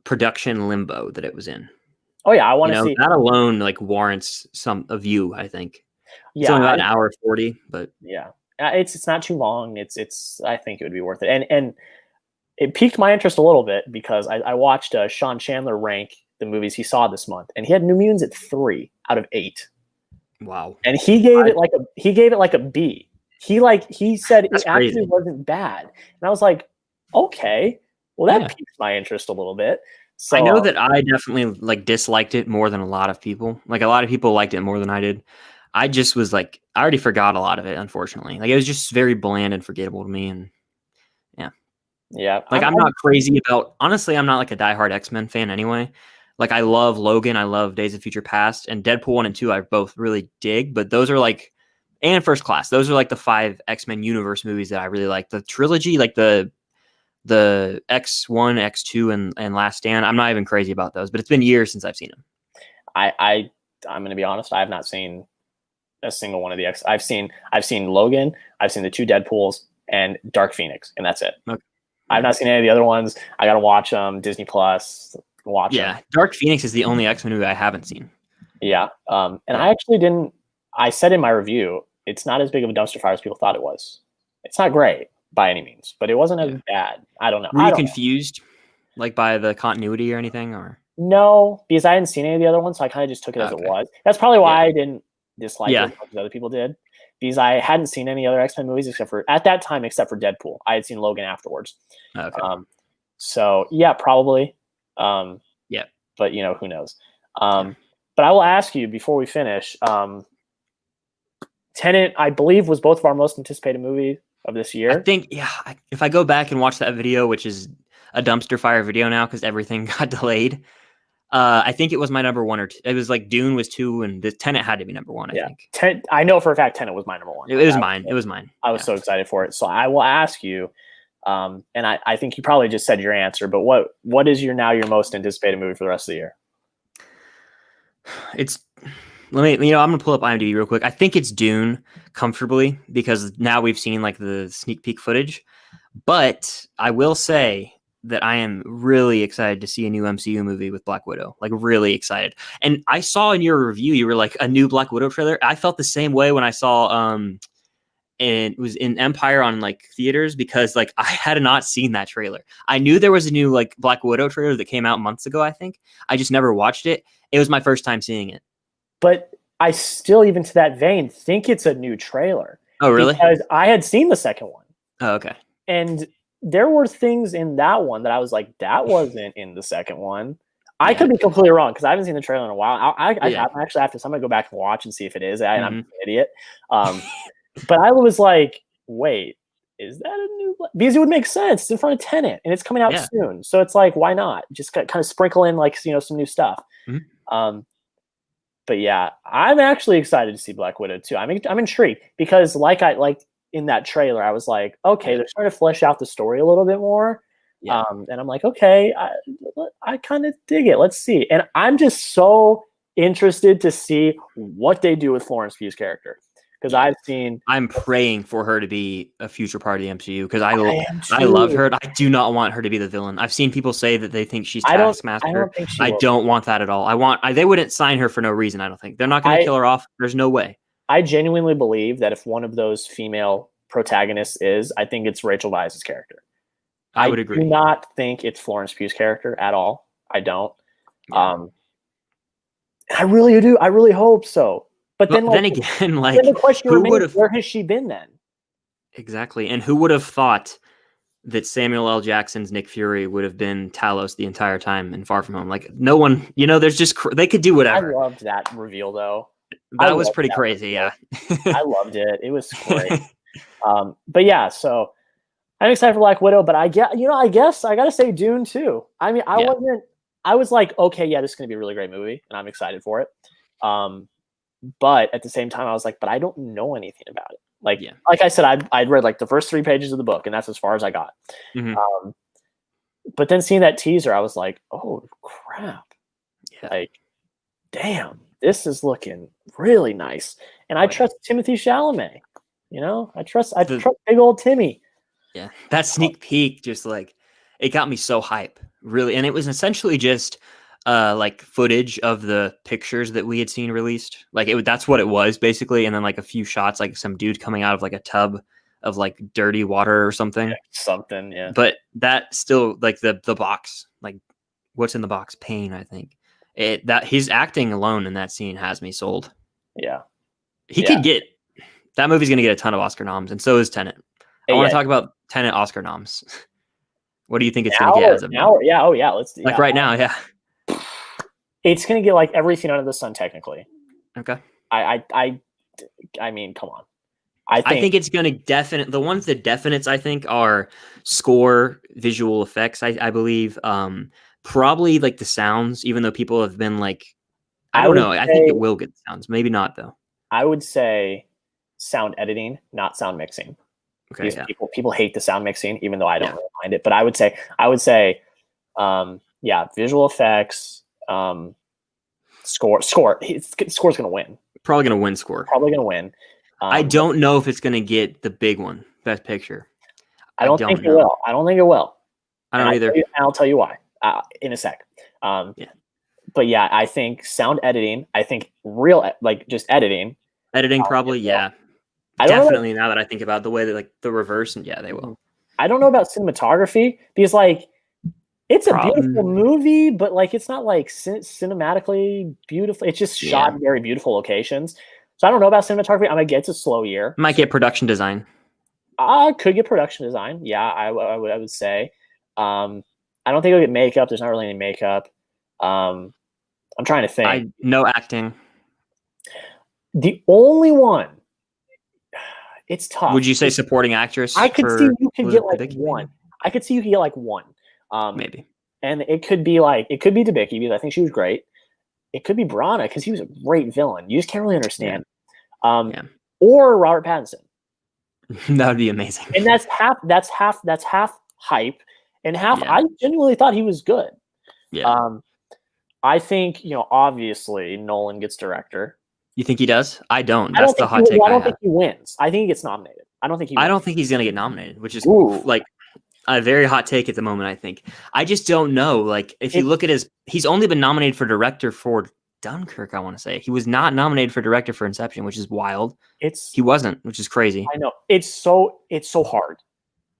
production limbo that it was in. Oh yeah, I want to see that alone. Like, warrants a view, I think. Yeah, it's only about an hour 40, but yeah, it's not too long. It's I think it would be worth it, and it piqued my interest a little bit because I watched Sean Chandler rank the movies he saw this month, and he had New Mutants at 3 out of 8. Wow! And he gave it like a B. He said it actually crazy. wasn't bad, and I was like, Okay, well that Yeah. piques my interest a little bit. I So know that I definitely like disliked it more than a lot of people. Like a lot of people liked it more than I did. I just was like, I already forgot a lot of it, unfortunately. Like it was just very bland and forgettable to me. And yeah, yeah, like I'm not crazy about, honestly, I'm not like a diehard X-Men fan anyway. Like I love Logan, I love Days of Future Past, and Deadpool 1 and 2 I both really dig, but those are like, and First Class, those are like the 5 X-Men universe movies that I really like. The trilogy, like the X1, X2, and Last Stand. I'm not even crazy about those, but it's been years since I've seen them. I'm going to be honest. I have not seen a single one of the X. I've seen Logan. I've seen the 2 Deadpools and Dark Phoenix, and that's it. Okay. I've not seen any of the other ones. I got to watch them. Disney Plus. Watch them. Dark Phoenix is the only X-Men movie I haven't seen. Yeah. I actually didn't. I said in my review, it's not as big of a dumpster fire as people thought it was. It's not great by any means, but it wasn't as bad. I don't know. Were you confused, like by the continuity or anything, or no? Because I hadn't seen any of the other ones, so I kind of just took it as it was. That's probably why I didn't dislike it as much as other people did. Because I hadn't seen any other X-Men movies except for Deadpool. I had seen Logan afterwards. Okay. So yeah, probably. Yeah. But who knows? But I will ask you before we finish. Tenet, I believe, was both of our most anticipated movie of this year. I think, if I go back and watch that video, which is a dumpster fire video now because everything got delayed, I think it was my number 1 or 2. It was like Dune was 2, and the Tenet had to be number 1. I think. I know for a fact Tenet was my number 1. It was mine. It was mine. I was so excited for it. So I will ask you, and I think you probably just said your answer, but what is your most anticipated movie for the rest of the year? I'm gonna pull up IMDb real quick. I think it's Dune comfortably because now we've seen like the sneak peek footage. But I will say that I am really excited to see a new MCU movie with Black Widow. Like really excited. And I saw in your review you were like a new Black Widow trailer. I felt the same way when I saw and it was in Empire on like theaters because like I had not seen that trailer. I knew there was a new like Black Widow trailer that came out months ago, I think. I just never watched it. It was my first time seeing it. But I still, even to that vein, think it's a new trailer. Oh, really? Because I had seen the second one. Oh, okay. And there were things in that one that I was like, that wasn't in the second one. I could be completely wrong because I haven't seen the trailer in a while. I actually have to. So I'm gonna go back and watch and see if it is. I'm an idiot. But I was like, wait, is that a new? Because it would make sense. It's in front of Tenet and it's coming out soon. So it's like, why not? Just kind of sprinkle in like some new stuff. But yeah, I'm actually excited to see Black Widow too. I'm intrigued because like in that trailer, I was like, okay, they're trying to flesh out the story a little bit more. Yeah. And I'm like, okay, I kind of dig it. Let's see. And I'm just so interested to see what they do with Florence Pugh's character. Because I'm praying for her to be a future part of the MCU because I love her. I do not want her to be the villain. I've seen people say that they think she's Taskmaster. I don't want that at all. They wouldn't sign her for no reason. I don't think they're not going to kill her off. There's no way. I genuinely believe that if one of those female protagonists I think it's Rachel Weisz's character. I would agree. I do not think it's Florence Pugh's character at all. I don't. Yeah. I really do. I really hope so. But then again, like, then the question remains, where has she been then? Exactly. And who would have thought that Samuel L. Jackson's Nick Fury would have been Talos the entire time in Far From Home? Like, no one, there's just, they could do whatever. I loved that reveal, though. That was pretty crazy, yeah. I loved it. It was great. But yeah, so I'm excited for Black Widow, but I guess I got to say Dune, too. I mean, I was like, okay, yeah, this is going to be a really great movie, and I'm excited for it. But at the same time, I was like, but I don't know anything about it. Like I said, I'd read like the first 3 pages of the book, and that's as far as I got. Mm-hmm. But then seeing that teaser, I was like, oh, crap. Yeah. Like, damn, this is looking really nice. And I trust Timothée Chalamet. I trust big old Timmy. Yeah, that sneak peek just like, it got me so hype, really. And it was essentially just like footage of the pictures that we had seen released. Like that's what it was basically. And then like a few shots, like some dude coming out of like a tub of like dirty water or something. Yeah. But that still like the box, like what's in the box? Pain, I think. That his acting alone in that scene has me sold. Yeah. That movie's going to get a ton of Oscar noms, and so is Tenet. I want to talk about Tenet Oscar noms. What do you think it's going to get as of now? Yeah. Oh yeah. Like right now. Yeah. It's going to get like everything under the sun, technically. Okay. I mean, come on. I think it's going to the ones that definites I think are score, visual effects. I believe probably like the sounds, even though people have been like, I don't know. I think it will get sounds. Maybe not though. I would say sound editing, not sound mixing. Okay. Yeah. People hate the sound mixing, even though I don't really mind it. But I would say, visual effects, score. Score's going to win. Probably going to win score. Probably going to win. I don't know if it's going to get the big one, Best Picture. I don't think it will. I don't think it will. I don't either. I'll tell you why in a sec. But yeah, I think sound editing. I think just editing. Editing probably, yeah. Definitely. Now that I think about the way that like the reverse, and they will. I don't know about cinematography because like it's a beautiful movie, but like it's not like cinematically beautiful. It's just shot in very beautiful locations. So I don't know about cinematography. I'm gonna get a slow year. Might get production design. Could get production design. Yeah, I would say. I don't think it'll get makeup. There's not really any makeup. I'm trying to think. No acting. The only one. It's tough. Would you say supporting actress? I could see you could get like one. I could see you could get like one. Maybe. And it could be Debicki because I think she was great. It could be Brana because he was a great villain. You just can't really understand. Or Robert Pattinson. That would be amazing. And that's half hype and half I genuinely thought he was good. Yeah. I think, obviously Nolan gets director. You think he does? I don't. That's the hot take. I don't think he wins. I think he gets nominated. I don't think he's going to get nominated, which is like a very hot take at the moment, I think. I just don't know. Like, if you look at he's only been nominated for director for Dunkirk, I want to say. He was not nominated for director for Inception, which is wild. He wasn't, which is crazy. I know. It's so hard.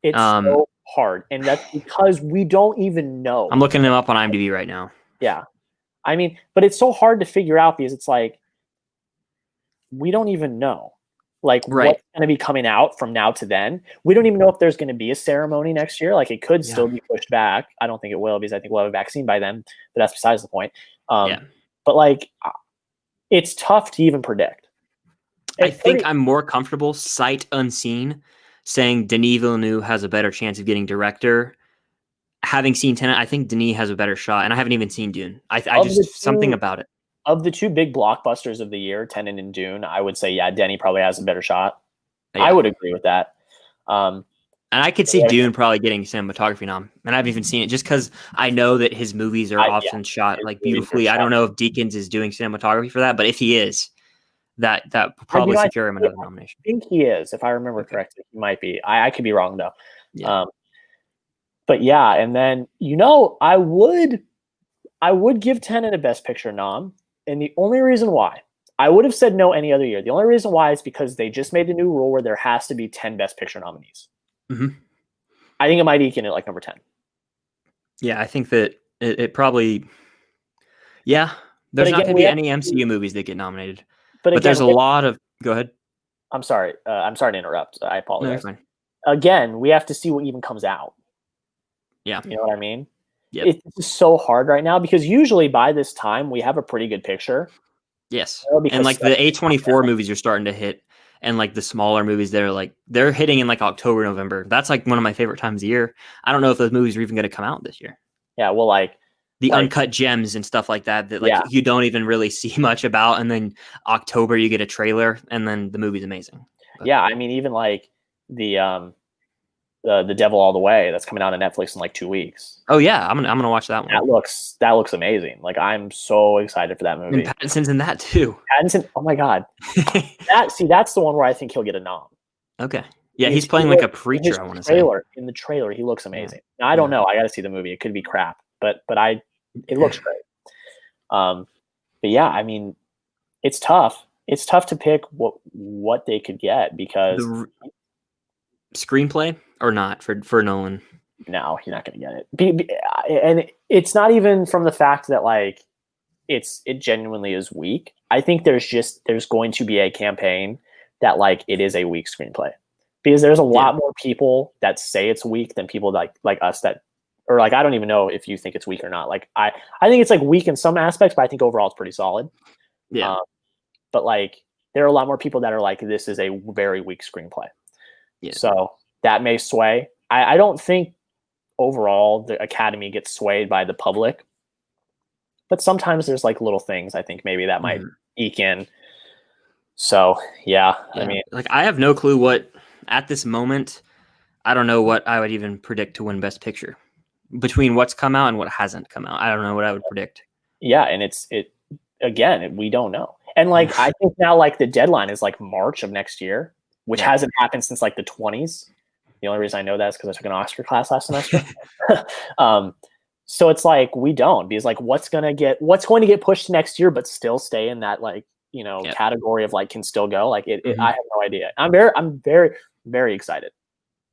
It's so hard. And that's because we don't even know. I'm looking him up on IMDb right now. Yeah. I mean, but it's so hard to figure out because it's like, we don't even know what's going to be coming out from now to then. We don't even know if there's going to be a ceremony next year. Like it could still be pushed back. I don't think it will because I think we'll have a vaccine by then, but that's besides the point. But like, it's tough to even predict. I think I'm more comfortable sight unseen saying Denis Villeneuve has a better chance of getting director. Having seen Tenet, I think Denis has a better shot, and I haven't even seen Dune. I just something about it. Of the two big blockbusters of the year, Tenet and Dune, I would say, Denny probably has a better shot. Yeah. I would agree with that. And I could see Dune probably getting cinematography nom. And I've even seen it just because I know that his movies are often shot like beautifully. I don't know if Deakins is doing cinematography for that, but if he is, that probably secure him another nomination. I think he is, if I remember correctly. He might be. I could be wrong though. Yeah. But yeah, and then I would give Tenet a Best Picture nom. And the only reason why I would have said no any other year, the only reason why is because they just made a new rule where there has to be 10 Best Picture nominees. Mm-hmm. I think it might eke in at like number 10. Yeah, I think that it probably. Yeah, there's not going to be any MCU movies that get nominated, but there's a lot of. Go ahead. I'm sorry. I'm sorry to interrupt. I apologize. No, you're fine. Again, we have to see what even comes out. Yeah, you know what I mean. Yep. It's so hard right now because usually by this time we have a pretty good picture. Yes. And like the A24 movies are starting to hit and like the smaller movies that are like, they're hitting in like October, November. That's like one of my favorite times of year. I don't know if those movies are even going to come out this year. Yeah. Well, like the uncut gems and stuff like that you don't even really see much about. And then October you get a trailer and then the movie's amazing. But, yeah. I mean, even like the Devil All the Way that's coming out on Netflix in like 2 weeks. Oh yeah, I'm gonna watch that one. That looks amazing. Like I'm so excited for that movie. And Pattinson's in that too. Pattinson, oh my god, that's the one where I think he'll get a nom. Okay, yeah, he's playing like a preacher. I want to say in the trailer he looks amazing. Now, I don't know. I got to see the movie. It could be crap, but it looks great. But yeah, I mean, it's tough. It's tough to pick what they could get because screenplay or not for Nolan. No, you're not going to get it. And it's not even from the fact that like it genuinely is weak. I think there's going to be a campaign that like it is a weak screenplay because there's a lot more people that say it's weak than people like us that or like I don't even know if you think it's weak or not. Like I think it's like weak in some aspects, but I think overall it's pretty solid. Yeah. But like there are a lot more people that are like, this is a very weak screenplay. Yeah. So that may sway. I don't think overall the Academy gets swayed by the public, but sometimes there's like little things I think maybe that might eke in. So yeah, I mean, like I have no clue what at this moment. I don't know what I would even predict to win Best Picture between what's come out and what hasn't come out. I don't know what I would predict. Yeah, and we don't know. And like I think now like the deadline is like March of next year, which hasn't happened since like the 20s. The only reason I know that is because I took an Oscar class last semester. So it's like we don't, because like what's going to get pushed next year but still stay in that like, category of like can still go. Like I have no idea. I'm very, very excited.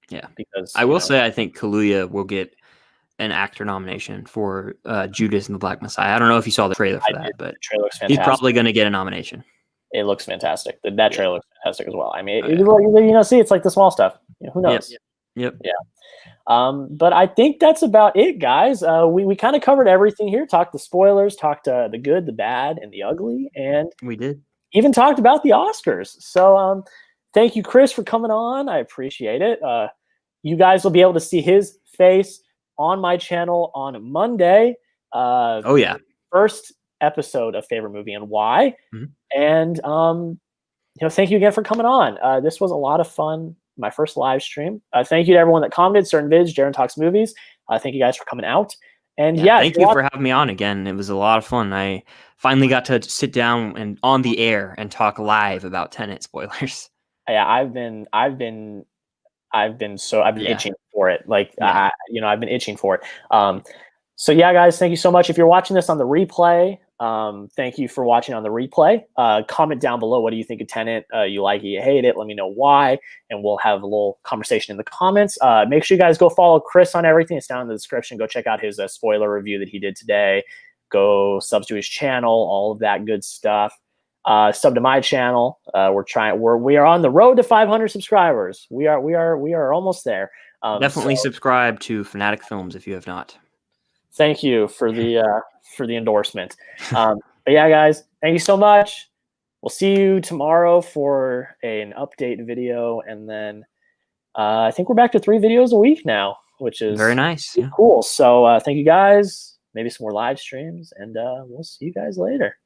Yeah, because I will say I think Kaluuya will get an actor nomination for Judas and the Black Messiah. I don't know if you saw the trailer for that, but the trailer looks fantastic. He's probably going to get a nomenation. It looks fantastic. That trailer looks fantastic as well. I mean, see, it's like the small stuff. Who knows? Yep. Yeah. But I think that's about it, guys. We kind of covered everything here. Talked the spoilers, talked the good, the bad, and the ugly, and we did even talked about the Oscars. So thank you, Chris, for coming on. I appreciate it. You guys will be able to see his face on my channel on Monday. First episode of Favorite Movie and Why. And thank you again for coming on. This was a lot of fun. My first live stream. Thank you to everyone that commented. Certain vids, Jaron Talks Movies. Thank you guys for coming out. And thank you for having me on again. It was a lot of fun. I finally got to sit down and on the air and talk live about Tenet spoilers. Yeah, I've been itching for it. Like I've been itching for it. So yeah, guys, thank you so much. If you're watching this on the replay, thank you for watching on the replay. Comment down below. What do you think of Tenet? You like it, you hate it? Let me know why, and we'll have a little conversation in the comments. Make sure you guys go follow Chris on everything. It's down in the description. Go check out his spoiler review that he did today. Go sub to his channel, all of that good stuff. Sub to my channel. We are on the road to 500 subscribers. We are almost there. Definitely subscribe to FinaticFilms if you have not. Thank you for the endorsement. But yeah, guys, thank you so much. We'll see you tomorrow for an update video, and then I think we're back to 3 videos a week now, which is very nice. Cool. So thank you guys. Maybe some more live streams, and we'll see you guys later.